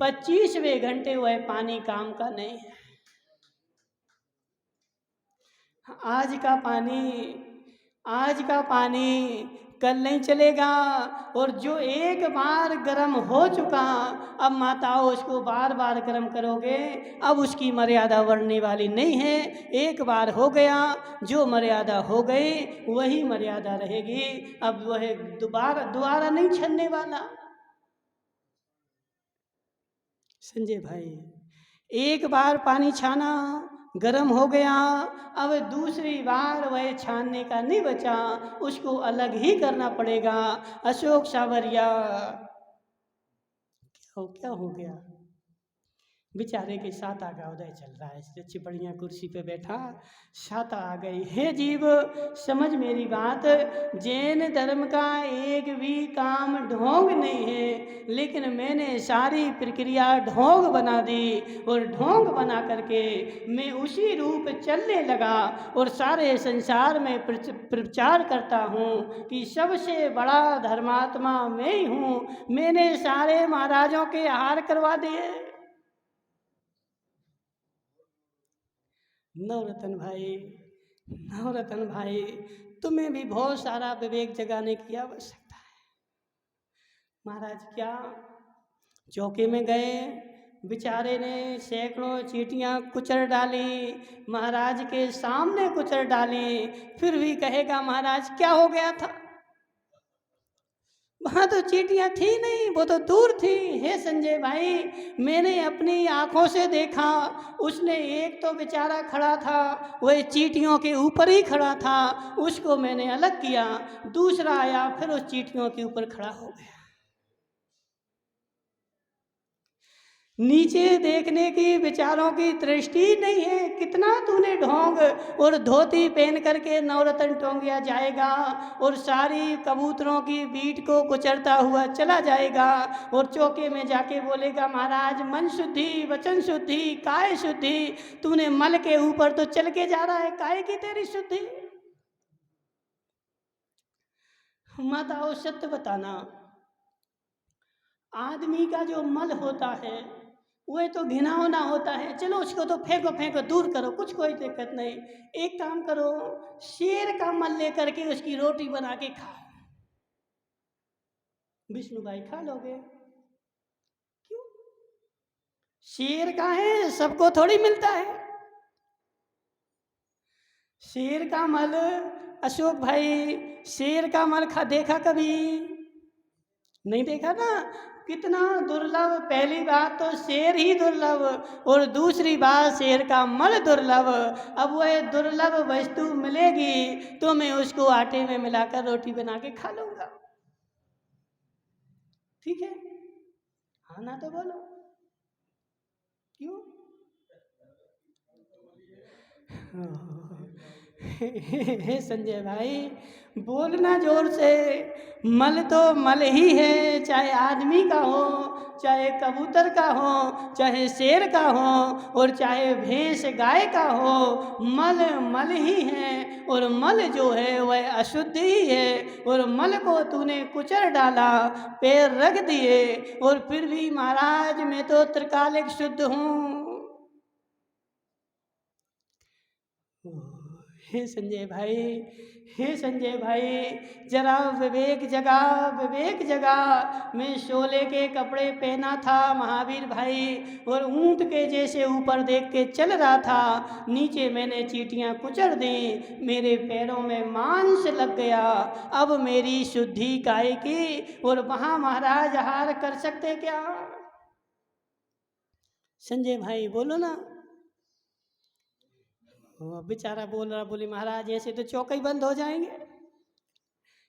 25वें घंटे वह पानी काम का नहीं है। आज का पानी कल नहीं चलेगा, और जो एक बार गर्म हो चुका, अब माताओं उसको बार बार गर्म करोगे, अब उसकी मर्यादा बढ़ने वाली नहीं है। एक बार हो गया, जो मर्यादा हो गई वही मर्यादा रहेगी, अब वह दोबारा नहीं छनने वाला। संजय भाई, एक बार पानी छाना, गर्म हो गया, अब दूसरी बार वह छानने का नहीं बचा, उसको अलग ही करना पड़ेगा। अशोक सावरिया, क्या हो गया? बेचारे के साता का उदय चल रहा है, इसलिए अच्छी बढ़िया कुर्सी पे बैठा, साता आ गई। हे जीव, समझ मेरी बात। जैन धर्म का एक भी काम ढोंग नहीं है, लेकिन मैंने सारी प्रक्रिया ढोंग बना दी, और ढोंग बना करके मैं उसी रूप चलने लगा, और सारे संसार में प्रचार करता हूँ कि सबसे बड़ा धर्मात्मा मैं ही हूँ। मैंने सारे महाराजों के आहार करवा दिए। नवरत्न भाई, तुम्हें भी बहुत सारा विवेक जगाने की आवश्यकता है। महाराज क्या चौके में गए, बेचारे ने सैकड़ों चींटियां कुचल डाली, महाराज के सामने कुचल डाली, फिर भी कहेगा महाराज क्या हो गया था? वहाँ तो चींटियां थी नहीं, वो तो दूर थी। हे संजय भाई, मैंने अपनी आंखों से देखा, उसने एक तो बेचारा खड़ा था, वह चींटियों के ऊपर ही खड़ा था, उसको मैंने अलग किया, दूसरा आया फिर उस चींटियों के ऊपर खड़ा हो गया। नीचे देखने की विचारों की दृष्टि नहीं है। कितना तूने ढोंग और धोती पहन करके नवरत्न टोंगिया जाएगा और सारी कबूतरों की बीट को कुचलता हुआ चला जाएगा और चौके में जाके बोलेगा महाराज मन शुद्धि, वचन शुद्धि, काय शुद्धि। तूने मल के ऊपर तो चल के जा रहा है, काय की तेरी शुद्धि। माताओं सत्य बताना, आदमी का जो मल होता है वह तो घिनौना होता है। चलो उसको तो फेंको फेंको, दूर करो, कुछ कोई दिक्कत नहीं। एक काम करो, शेर का मल लेकर के उसकी रोटी बना के खाओ। विष्णु भाई खा लोगे? क्यों? शेर का है, सबको थोड़ी मिलता है शेर का मल। अशोक भाई, शेर का मल देखा कभी? नहीं देखा ना। कितना दुर्लभ। पहली बात तो शेर ही दुर्लभ और दूसरी बात शेर का मल दुर्लभ। अब वह दुर्लभ वस्तु मिलेगी तो मैं उसको आटे में मिलाकर रोटी बना के खा लूंगा। ठीक है? हाँ ना तो बोलो। क्यों? हे संजय भाई, बोलना जोर से। मल तो मल ही है, चाहे आदमी का हो, चाहे कबूतर का हो, चाहे शेर का हो और चाहे भैंस गाय का हो। मल मल ही है और मल जो है वह अशुद्ध ही है। और मल को तूने कुचल डाला, पैर रख दिए और फिर भी महाराज मैं तो त्रिकालिक शुद्ध हूँ। हे संजय भाई, हे संजय भाई, जरा विवेक जगा, विवेक जगा। मैं शोले के कपड़े पहना था महावीर भाई और ऊंट के जैसे ऊपर देख के चल रहा था। नीचे मैंने चींटियां कुचल दी, मेरे पैरों में मांस लग गया। अब मेरी शुद्धि काय की? और वहां महाराज हार कर सकते क्या? संजय भाई बोलो ना। वो बेचारा बोल रहा, बोले महाराज ऐसे तो चौका ही बंद हो जाएंगे।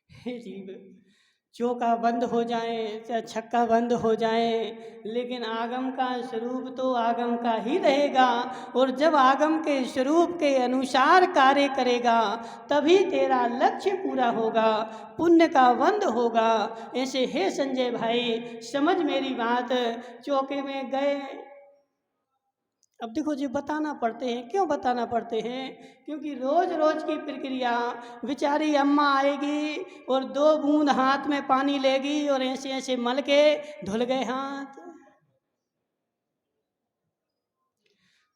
हे जीव, चौका बंद हो जाए चाहे छक्का बंद हो जाए, लेकिन आगम का स्वरूप तो आगम का ही रहेगा। और जब आगम के स्वरूप के अनुसार कार्य करेगा तभी तेरा लक्ष्य पूरा होगा, पुण्य का बंद होगा। ऐसे हे संजय भाई, समझ मेरी बात। चौके में गए। अब देखो जी, बताना पड़ते हैं। क्यों बताना पड़ते हैं? क्योंकि रोज रोज की प्रक्रिया। बेचारी अम्मा आएगी और 2 बूंद हाथ में पानी लेगी और ऐसे ऐसे मल के धुल गए हाथ।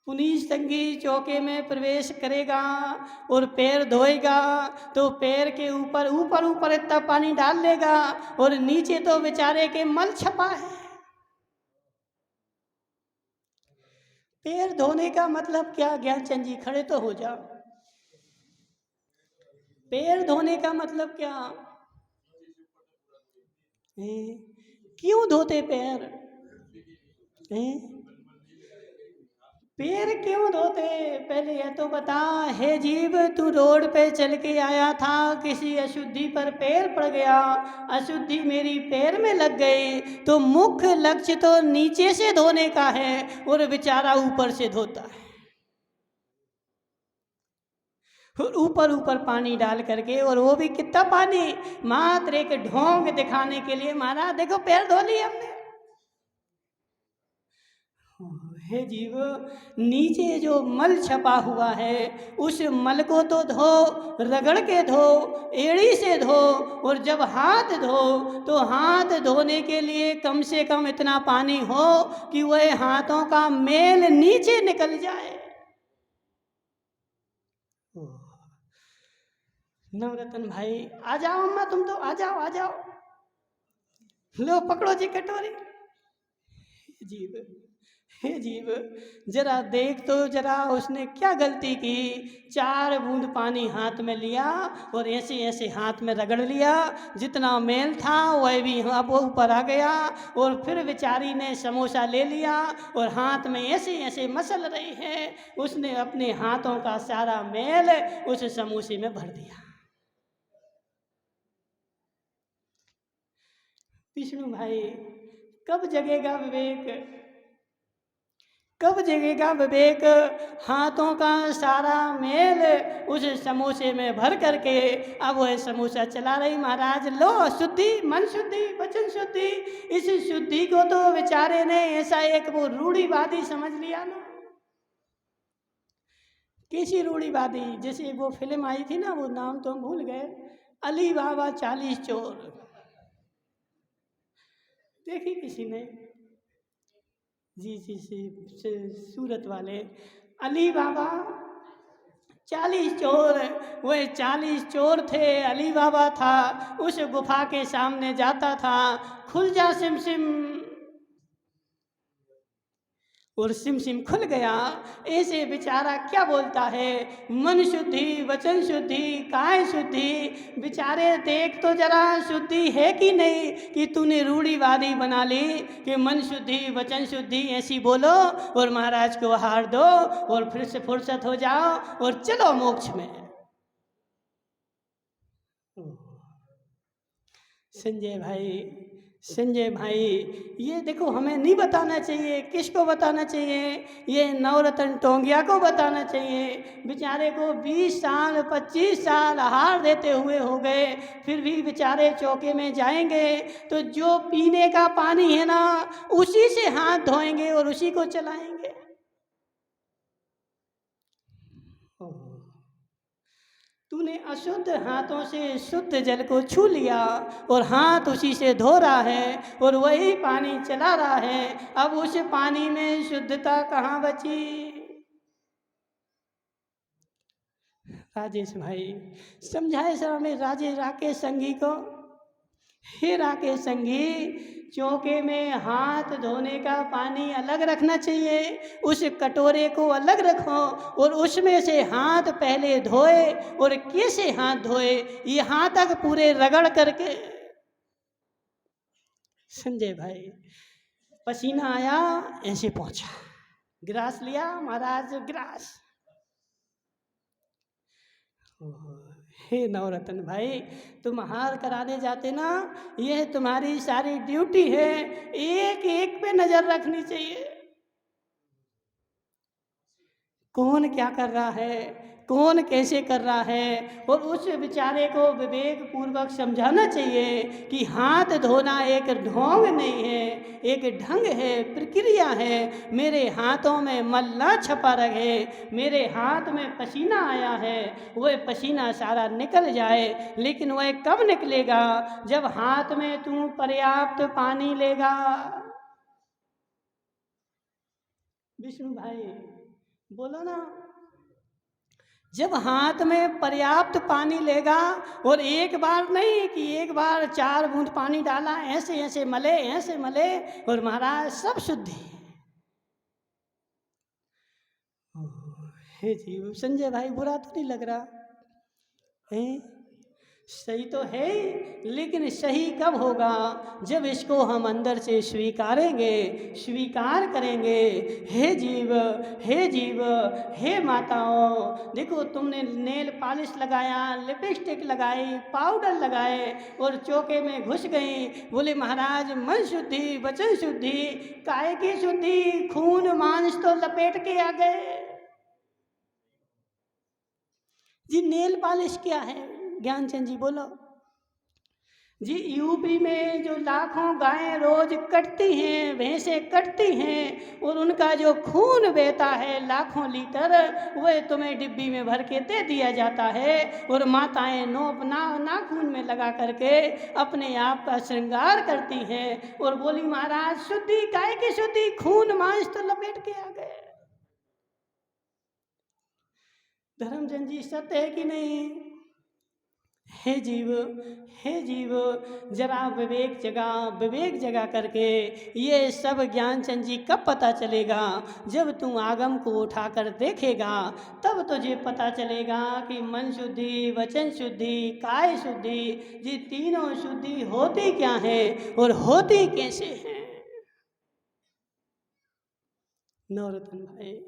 पुनीत संगी चौके में प्रवेश करेगा और पैर धोएगा तो पैर के ऊपर ऊपर ऊपर इतना पानी डाल लेगा और नीचे तो बेचारे के मल छपा है। पैर धोने का मतलब क्या? ज्ञानचंद जी खड़े तो हो जाओ। पैर धोने का मतलब क्या? हैं? क्यों धोते पैर? हैं? पैर क्यों धोते? पहले यह तो बता। हे जीव, तू रोड पे चल के आया था, किसी अशुद्धि पर पैर पड़ गया, अशुद्धि मेरी पैर में लग गई, तो मुख्य लक्ष्य तो नीचे से धोने का है और बेचारा ऊपर से धोता है। ऊपर ऊपर पानी डाल करके, और वो भी कितना पानी? मात्र एक ढोंग दिखाने के लिए। महाराज देखो पैर धो लिए हमने। हे जीव, नीचे जो मल छपा हुआ है उस मल को तो धो, रगड़ के धो, एड़ी से धो। और जब हाथ धो तो हाथ धोने के लिए कम से कम इतना पानी हो कि वह हाथों का मेल नीचे निकल जाए। नवरत्न भाई आ जाओ, अम्मा तुम तो आ जाओ, आ जाओ, लो पकड़ो जी कटोरी। जीव, हे जीव, जरा देख तो जरा उसने क्या गलती की। 4 बूंद पानी हाथ में लिया और ऐसे ऐसे हाथ में रगड़ लिया, जितना मेल था वह भी अब ऊपर आ गया। और फिर बेचारी ने समोसा ले लिया और हाथ में ऐसे ऐसे मसल रही है। उसने अपने हाथों का सारा मेल उस समोसे में भर दिया। विष्णु भाई, कब जगेगा विवेक? कब जगेगा विवेक? हाथों का सारा मेल उस समोसे में भर करके अब वह समोसा चला रही। महाराज लो शुद्धि, मन शुद्धि, वचन शुद्धि। इस शुद्धि को तो बेचारे ने ऐसा एक वो रूढ़िवादी समझ लिया ना। कैसी रूढ़िवादी? जैसे एक वो फिल्म आई थी ना, वो नाम तो हम भूल गए, अली बाबा 40 चोर। देखी किसी ने? जी जी जी, सूरत वाले अली बाबा 40 चोर। वह 40 चोर थे, अली बाबा था। उस गुफा के सामने जाता था, खुल जा सिम सिम, और सिम सिम खुल गया। ऐसे बेचारा क्या बोलता है? मन शुद्धि, वचन शुद्धि, काय शुद्धि। बेचारे देख तो जरा शुद्धि है कि नहीं, कि तूने रूढ़िवादी बना ली कि मन शुद्धि, वचन शुद्धि ऐसी बोलो और महाराज को हार दो और फिर से फुर्सत हो जाओ और चलो मोक्ष में। संजय भाई, संजय भाई, ये देखो हमें नहीं बताना चाहिए। किसको बताना चाहिए? ये नवरत्न टोंगिया को बताना चाहिए। बेचारे को 20 साल 25 साल हार देते हुए हो गए, फिर भी बेचारे चौके में जाएंगे तो जो पीने का पानी है ना, उसी से हाथ धोएंगे और उसी को चलाएंगे। तूने अशुद्ध हाथों से शुद्ध जल को छू लिया और हाथ उसी से धो रहा है और वही पानी चला रहा है। अब उस पानी में शुद्धता कहाँ बची? राजेश भाई समझाए सर हमें, राकेश संगी को। हे राकेश संगी, चौके में हाथ धोने का पानी अलग रखना चाहिए, उस कटोरे को अलग रखो और उसमें से हाथ पहले धोए। और कैसे हाथ धोए? यहाँ तक पूरे रगड़ करके। संजय भाई पसीना आया, ऐसे पहुंचा, गिलास लिया, महाराज गिलास। हे नवरत्न भाई, तुम हार कराने जाते ना, यह तुम्हारी सारी ड्यूटी है, एक एक पे नजर रखनी चाहिए। कौन क्या कर रहा है, कौन कैसे कर रहा है, और उस बेचारे को विवेक पूर्वक समझाना चाहिए कि हाथ धोना एक ढोंग नहीं है, एक ढंग है, प्रक्रिया है। मेरे हाथों में मल ना छपा रहे, मेरे हाथ में पसीना आया है, वह पसीना सारा निकल जाए। लेकिन वह कब निकलेगा? जब हाथ में तू पर्याप्त पानी लेगा। विष्णु भाई बोलो ना। जब हाथ में पर्याप्त पानी लेगा, और एक बार नहीं कि एक बार 4 बूंद पानी डाला, ऐसे ऐसे मले, ऐसे मले, और महाराज सब शुद्धि। हे जी संजय भाई, बुरा तो नहीं लग रहा है? सही तो है, लेकिन सही कब होगा? जब इसको हम अंदर से स्वीकारेंगे, स्वीकार करेंगे। हे जीव, हे जीव, हे माताओं, देखो तुमने नेल पॉलिश लगाया, लिपस्टिक लगाई, पाउडर लगाए और चौके में घुस गई। बोले महाराज मन शुद्धि, वचन शुद्धि, काय की शुद्धि, खून मांस तो लपेट के आ गए। जी नेल पॉलिश क्या है? ज्ञानचंद जी बोलो जी। यूपी में जो लाखों गायें रोज कटती हैं, भैंसें कटती हैं, और उनका जो खून बहता है लाखों लीटर, वह तुम्हें डिब्बी में भर के दे दिया जाता है। और माताएं नोप नाखून में लगा करके अपने आप का श्रृंगार करती हैं और बोली महाराज शुद्धि, गाय की शुद्धि, खून मांस तो लपेट के आ गए। धर्मचंद जी सत्य है कि नहीं? हे जीव, हे जीव, जरा विवेक जगा, विवेक जगा करके ये सब ज्ञानचंद जी कब पता चलेगा? जब तू आगम को उठाकर देखेगा, तब तुझे पता चलेगा कि मन शुद्धि, वचन शुद्धि, काय शुद्धि, ये तीनों शुद्धि होती क्या है और होती कैसे हैं। नवरत्न भाई,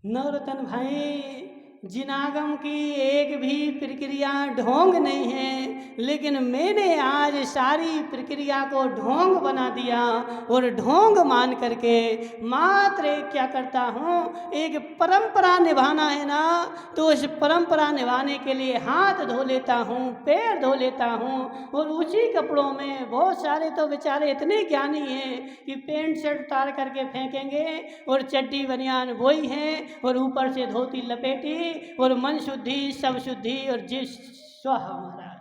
नवरत्न भाई, जिनागम की एक भी प्रक्रिया ढोंग नहीं है, लेकिन मैंने आज सारी प्रक्रिया को ढोंग बना दिया और ढोंग मान करके मात्र क्या करता हूँ, एक परंपरा निभाना है ना, तो उस परंपरा निभाने के लिए हाथ धो लेता हूँ, पैर धो लेता हूँ, और उसी कपड़ों में बहुत सारे तो बेचारे इतने ज्ञानी हैं कि पैंट शर्ट उतार करके फेंकेंगे और चड्डी बनियान वही है और ऊपर से धोती लपेटी और मन शुद्धि सब शुद्धि और जिस स्वाहा महाराज।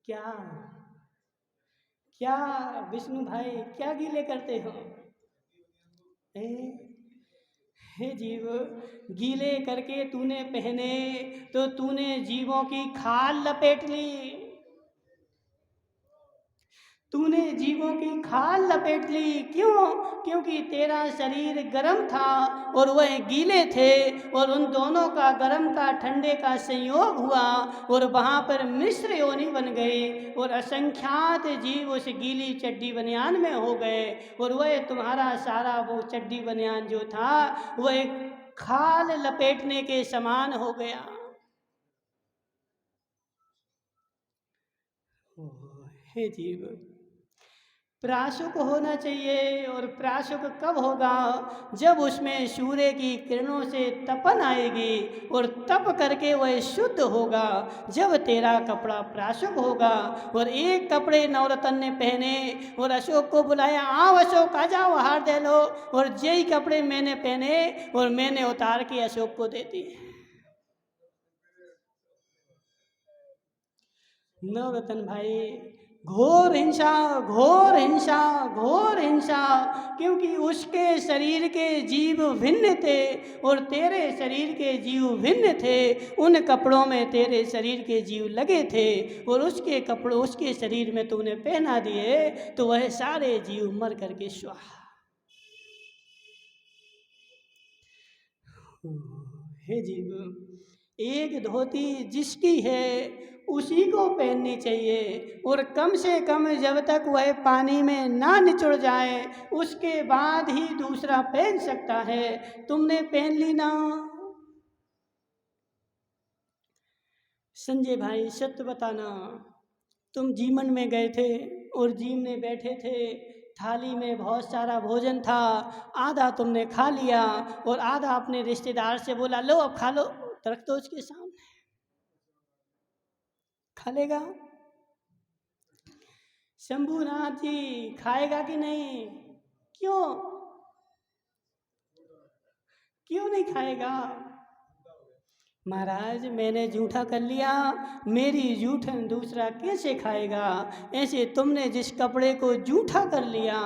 क्या क्या विष्णु भाई क्या गीले करते हो? हे जीव, गीले करके तूने पहने तो तूने जीवों की खाल लपेट ली, तूने जीवों की खाल लपेट ली। क्यों? क्योंकि तेरा शरीर गर्म था और वह गीले थे और उन दोनों का गर्म का ठंडे का संयोग हुआ और वहाँ पर मिश्र योनि बन गई और असंख्यात जीव उस गीली चड्डी बनियान में हो गए और वह तुम्हारा सारा वो चड्डी बनियान जो था वह खाल लपेटने के समान हो गया। हे जीव, प्राशुक होना चाहिए, और प्राशुक कब होगा? जब उसमें सूर्य की किरणों से तपन आएगी और तप करके वह शुद्ध होगा। जब तेरा कपड़ा प्राशुक होगा और एक कपड़े नवरत्न ने पहने और अशोक को बुलाया, आओ अशोक आ जाओ हार दे लो, और यही कपड़े मैंने पहने और मैंने उतार के अशोक को दे दिए। नवरत्न भाई, घोर हिंसा, घोर हिंसा, घोर हिंसा, क्योंकि उसके शरीर के जीव भिन्न थे और तेरे शरीर के जीव भिन्न थे। उन कपड़ों में तेरे शरीर के जीव लगे थे और उसके कपड़े उसके शरीर में तूने पहना दिए तो वह सारे जीव मर करके स्वाहा। हे जीव, एक धोती जिसकी है उसी को पहननी चाहिए और कम से कम जब तक वह पानी में ना निचुड़ जाए उसके बाद ही दूसरा पहन सकता है। तुमने पहन ली ना? संजय भाई सत्य बताना, तुम जीमन में गए थे और जीम में बैठे थे, थाली में बहुत सारा भोजन था, आधा तुमने खा लिया और आधा अपने रिश्तेदार से बोला लो अब खा लो, रख दो उसके सामने, खा लेगा? शंभूनाथ जी खाएगा कि नहीं? क्यों क्यों नहीं खाएगा? महाराज मैंने जूठा कर लिया, मेरी जूठन दूसरा कैसे खाएगा? ऐसे तुमने जिस कपड़े को जूठा कर लिया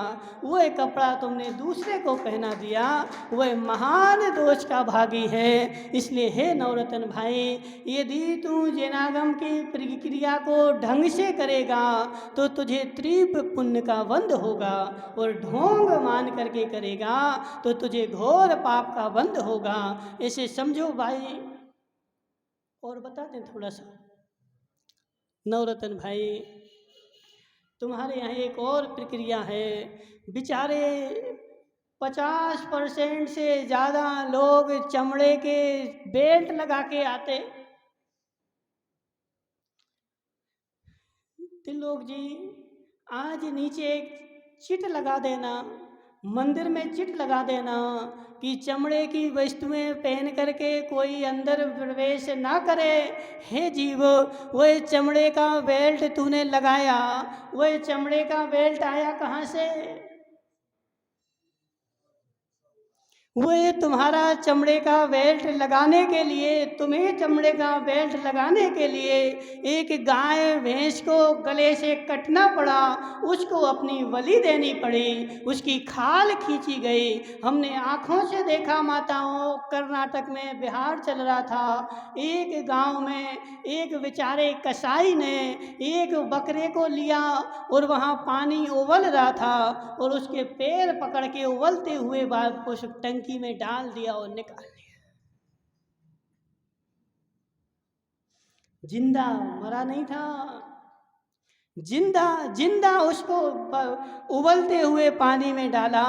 वह कपड़ा तुमने दूसरे को पहना दिया, वह महान दोष का भागी है। इसलिए हे नवरत्न भाई, यदि तू जनागम की प्रक्रिया को ढंग से करेगा तो तुझे त्रिप पुण्य का बंध होगा और ढोंग मान करके करेगा तो तुझे घोर पाप का बंध होगा। ऐसे समझो भाई। और बता दें थोड़ा सा नवरत्न भाई, तुम्हारे यहाँ एक और प्रक्रिया है। बेचारे 50% से ज़्यादा लोग चमड़े के बेल्ट लगा के आते। त्रिलोक जी आज नीचे एक चिट लगा देना, मंदिर में चिट लगा देना कि चमड़े की वस्तुएं पहन करके कोई अंदर प्रवेश ना करे। हे जीव, वह चमड़े का बेल्ट तूने लगाया, वह चमड़े का बेल्ट आया कहाँ से? वह तुम्हारा चमड़े का बेल्ट लगाने के लिए, तुम्हें चमड़े का बेल्ट लगाने के लिए एक गाय भैंस को गले से कटना पड़ा, उसको अपनी बलि देनी पड़ी, उसकी खाल खींची गई। हमने आँखों से देखा माताओं, कर्नाटक में बिहार चल रहा था, एक गांव में एक बेचारे कसाई ने एक बकरे को लिया और वहाँ पानी उबल रहा था और उसके पैर पकड़ के उबलते हुए बाद उस टंकी में डाल दिया और निकाल लिया। जिंदा, मरा नहीं था। जिंदा जिंदा उसको उबलते हुए पानी में डाला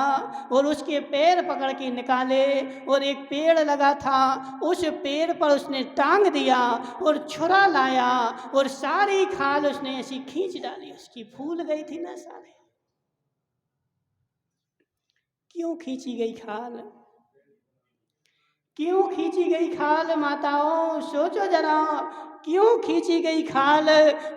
और उसके पैर पकड़ के निकाले, और एक पेड़ लगा था उस पेड़ पर उसने टांग दिया और छुरा लाया और सारी खाल उसने ऐसी खींच डाली, उसकी फूल गई थी ना सारे। क्यों खींची गई खाल? क्यों खींची गई खाल माताओं? सोचो जरा, क्यों खींची गई खाल?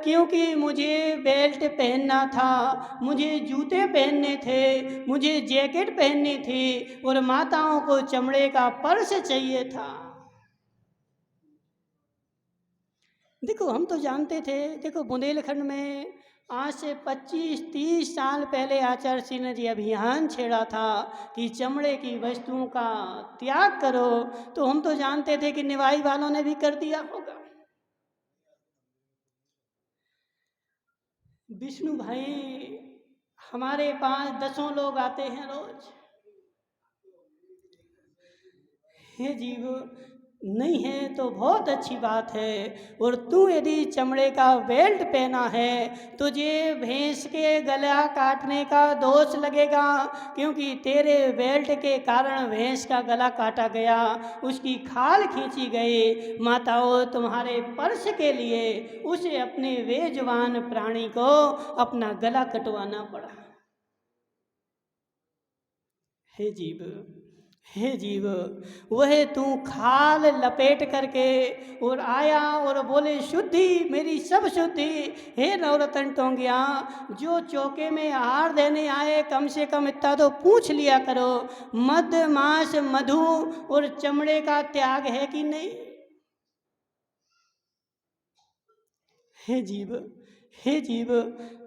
क्योंकि मुझे बेल्ट पहनना था, मुझे जूते पहनने थे, मुझे जैकेट पहननी थी, और माताओं को चमड़े का पर्स चाहिए था। देखो हम तो जानते थे, देखो बुंदेलखंड में आज से 25-30 साल पहले आचार्य श्री ने जी अभियान छेड़ा था कि चमड़े की वस्तुओं का त्याग करो, तो हम तो जानते थे कि निवाई वालों ने भी कर दिया होगा। विष्णु भाई, हमारे पास 10 लोग आते हैं रोज। हे जीव, नहीं है तो बहुत अच्छी बात है, और तू यदि चमड़े का बेल्ट पहना है तुझे भैंस के गला काटने का दोष लगेगा, क्योंकि तेरे बेल्ट के कारण भैंस का गला काटा गया, उसकी खाल खींची गई। माताओं, तुम्हारे पर्स के लिए उसे अपने बेजुबान प्राणी को अपना गला कटवाना पड़ा। हे जीव, हे जीव, वह तू खाल लपेट करके और आया और बोले शुद्धि, मेरी सब शुद्धि। हे नवरत्न टोंगिया, जो चौके में आहार देने आए कम से कम इतना तो पूछ लिया करो, मद मांस मधु और चमड़े का त्याग है कि नहीं? हे जीव, हे जीव,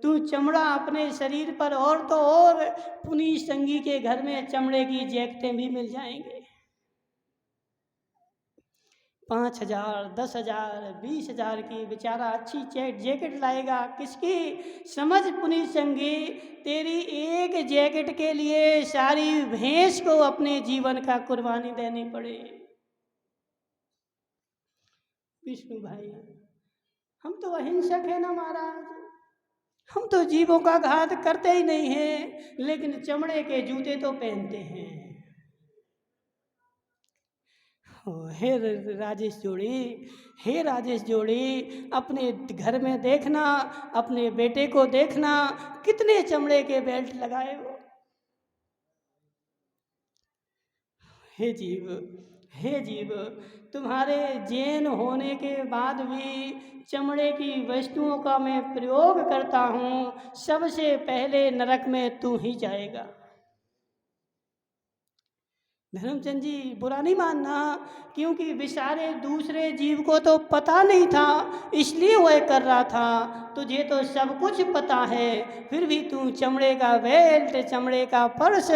तू चमड़ा अपने शरीर पर, और तो और पुनीत संगी के घर में चमड़े की जैकेटें भी मिल जाएंगे। 5,000, 10,000, 20,000 की बेचारा अच्छी जैकेट लाएगा, किसकी समझ पुनीत संगी? तेरी एक जैकेट के लिए सारी भैंस को अपने जीवन का कुर्बानी देनी पड़े। विष्णु भाई, हम तो अहिंसक है ना महाराज, हम तो जीवों का घात करते ही नहीं हैं, लेकिन चमड़े के जूते तो पहनते हैं। हे राजेश जोड़ी, हे राजेश जोड़ी, अपने घर में देखना, अपने बेटे को देखना, कितने चमड़े के बेल्ट लगाए वो। हे जीव, हे जीव, तुम्हारे जैन होने के बाद भी चमड़े की वस्तुओं का मैं प्रयोग करता हूँ, सबसे पहले नरक में तू ही जाएगा। धर्मचंद जी, बुरा नहीं मानना, क्योंकि बेचारे दूसरे जीव को तो पता नहीं था, इसलिए वह कर रहा था। तुझे तो सब कुछ पता है, फिर भी तू चमड़े का बेल्ट, चमड़े का पर्स,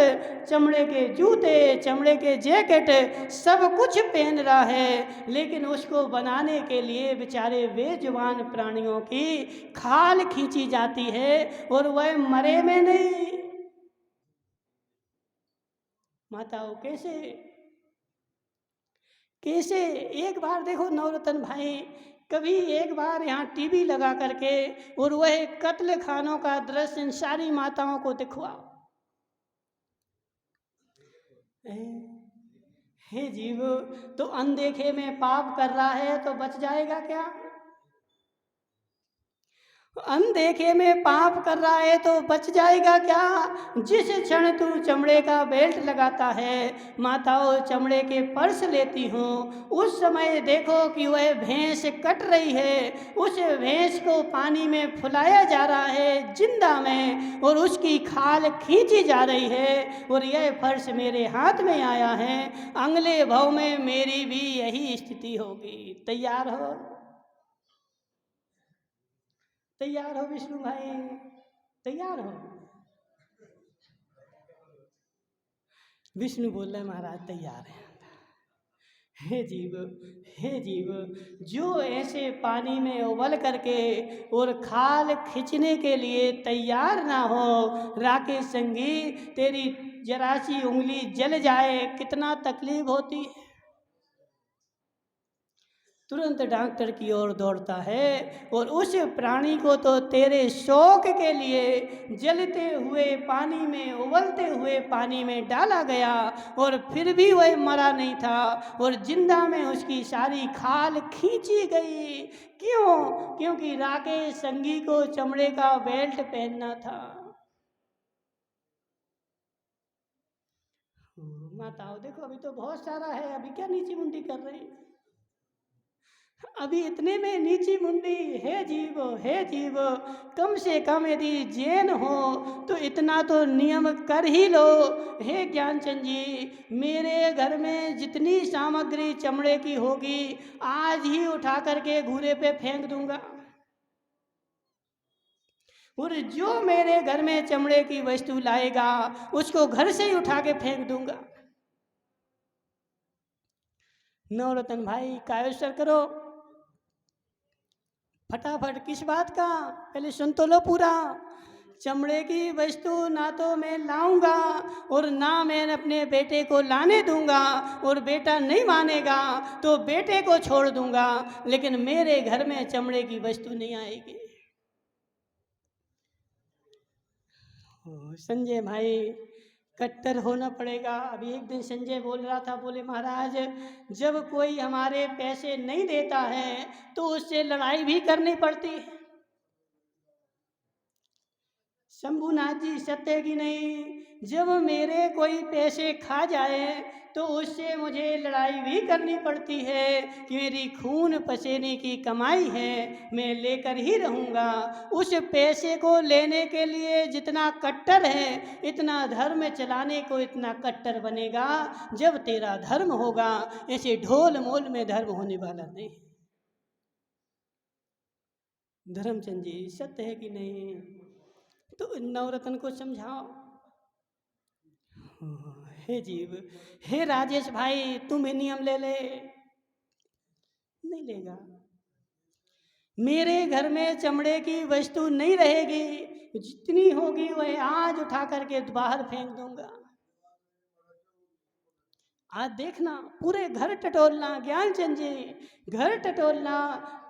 चमड़े के जूते, चमड़े के जैकेट सब कुछ पहन रहा है, लेकिन उसको बनाने के लिए बेचारे बेजुबान प्राणियों की खाल खींची जाती है, और वह मरे में नहीं। माताओं, कैसे कैसे? एक बार देखो नवरत्न भाई, कभी एक बार यहाँ टीवी लगा करके और वह कत्ल खानों का दृश्य इन सारी माताओं को दिखवाओ। हे जीव, तो अनदेखे में पाप कर रहा है तो बच जाएगा क्या? अनदेखे में पाप कर रहा है तो बच जाएगा क्या? जिस क्षण तू चमड़े का बेल्ट लगाता है, माताओं चमड़े के पर्स लेती हूँ, उस समय देखो कि वह भैंस कट रही है, उस भैंस को पानी में फुलाया जा रहा है जिंदा में, और उसकी खाल खींची जा रही है, और यह पर्स मेरे हाथ में आया है। अगले भव में मेरी भी यही स्थिति होगी। तैयार हो? तैयार हो विष्णु भाई? तैयार हो? विष्णु बोल रहे महाराज तैयार है। हे जीव, हे जीव, जो ऐसे पानी में उबल करके और खाल खींचने के लिए तैयार ना हो, राकेश संगी, तेरी जरा सी उंगली जल जाए कितना तकलीफ होती है। तुरंत डॉक्टर की ओर दौड़ता है और उस प्राणी को तो तेरे शौक के लिए जलते हुए पानी में, उबलते हुए पानी में डाला गया और फिर भी वह मरा नहीं था और जिंदा में उसकी सारी खाल खींची गई। क्यों? क्योंकि राकेश संगी को चमड़े का बेल्ट पहनना था। माताओं देखो, अभी तो बहुत सारा है, अभी क्या नीची मुंडी कर रहे हैं? अभी इतने में नीची मुंडी। हे जीव, हे जीव, कम से कम यदि जैन हो तो इतना तो नियम कर ही लो। हे ज्ञानचंद जी, मेरे घर में जितनी सामग्री चमड़े की होगी आज ही उठा करके घूरे पे फेंक दूंगा, और जो मेरे घर में चमड़े की वस्तु लाएगा उसको घर से ही उठा के फेंक दूंगा। नवरत्न भाई कायोसर करो फटाफट। किस बात का? पहले सुन तो लो पूरा। चमड़े की वस्तु ना तो मैं लाऊंगा और ना मैं अपने बेटे को लाने दूंगा, और बेटा नहीं मानेगा तो बेटे को छोड़ दूंगा, लेकिन मेरे घर में चमड़े की वस्तु नहीं आएगी। संजय भाई कट्टर होना पड़ेगा। अभी एक दिन संजय बोल रहा था, बोले महाराज जब कोई हमारे पैसे नहीं देता है तो उससे लड़ाई भी करनी पड़ती है। शंभुनाथ जी सत्य की नहीं, जब मेरे कोई पैसे खा जाए तो उससे मुझे लड़ाई भी करनी पड़ती है कि मेरी खून पसीने की कमाई है, मैं लेकर ही रहूँगा। उस पैसे को लेने के लिए जितना कट्टर है, इतना धर्म चलाने को इतना कट्टर बनेगा जब तेरा धर्म होगा। ऐसे ढोल मोल में धर्म होने वाला नहीं। धर्मचंद जी सत्य है कि नहीं? तो नवरत्न को समझाओ। हे जीव, हे राजेश भाई, तुम ही नियम ले ले। नहीं लेगा। मेरे घर में चमड़े की वस्तु नहीं रहेगी, जितनी होगी वह आज उठा करके बाहर फेंक दूंगा। आज देखना पूरे घर टटोलना, ज्ञानचंद जी घर टटोलना।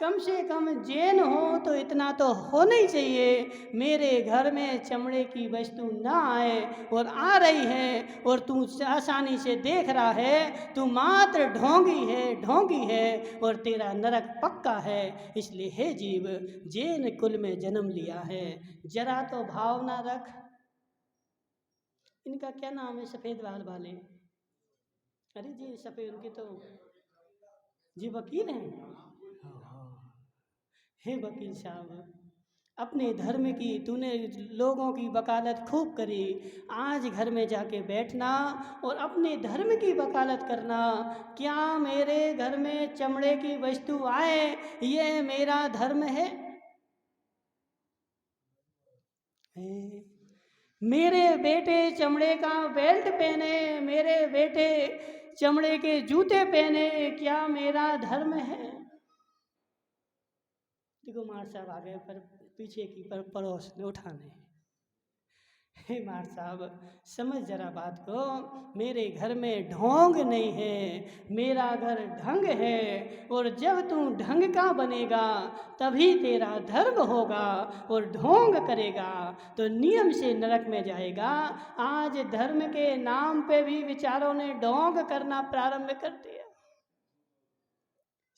कम से कम जैन हो तो इतना तो होना ही चाहिए, मेरे घर में चमड़े की वस्तु ना आए, और आ रही है और तू आसानी से देख रहा है, तू मात्र ढोंगी है, ढोंगी है, और तेरा नरक पक्का है। इसलिए हे जीव, जैन कुल में जन्म लिया है, जरा तो भावना रख। इनका क्या नाम है सफ़ेद बाल वाले? अरे जी सफ़ेद, उनके तो जी वकील हैं। हे वकील साहब, अपने धर्म की तूने लोगों की वकालत खूब करी, आज घर में जाके बैठना और अपने धर्म की वकालत करना। क्या मेरे घर में चमड़े की वस्तु आए ये मेरा धर्म है? मेरे बेटे चमड़े का बेल्ट पहने, मेरे बेटे चमड़े के जूते पहने, क्या मेरा धर्म है? देखो मार साहब आ गए, पर पीछे की पड़ोस ने उठाने। हे मार साहब समझ जरा बात को, मेरे घर में ढोंग नहीं है, मेरा घर ढंग है, और जब तू ढंग का बनेगा तभी तेरा धर्म होगा, और ढोंग करेगा तो नियम से नरक में जाएगा। आज धर्म के नाम पे भी विचारों ने ढोंग करना प्रारंभ कर दिया।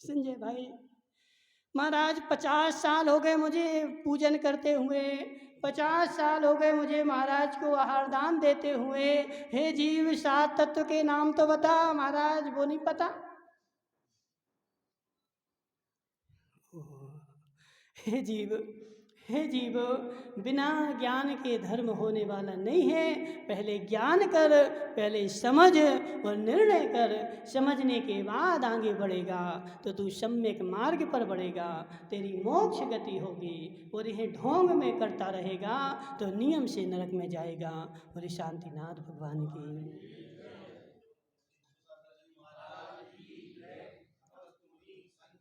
संजय भाई महाराज 50 साल हो गए मुझे पूजन करते हुए, 50 साल हो गए मुझे महाराज को आहार दान देते हुए। हे जीव 7 तत्व के नाम तो बता महाराज, वो नहीं पता। हे जीव, हे जीव, बिना ज्ञान के धर्म होने वाला नहीं है। पहले ज्ञान कर, पहले समझ और निर्णय कर, समझने के बाद आगे बढ़ेगा तो तू सम्यक मार्ग पर बढ़ेगा, तेरी मोक्ष गति होगी। और यह ढोंग में करता रहेगा तो नियम से नरक में जाएगा। और शांतिनाथ भगवान की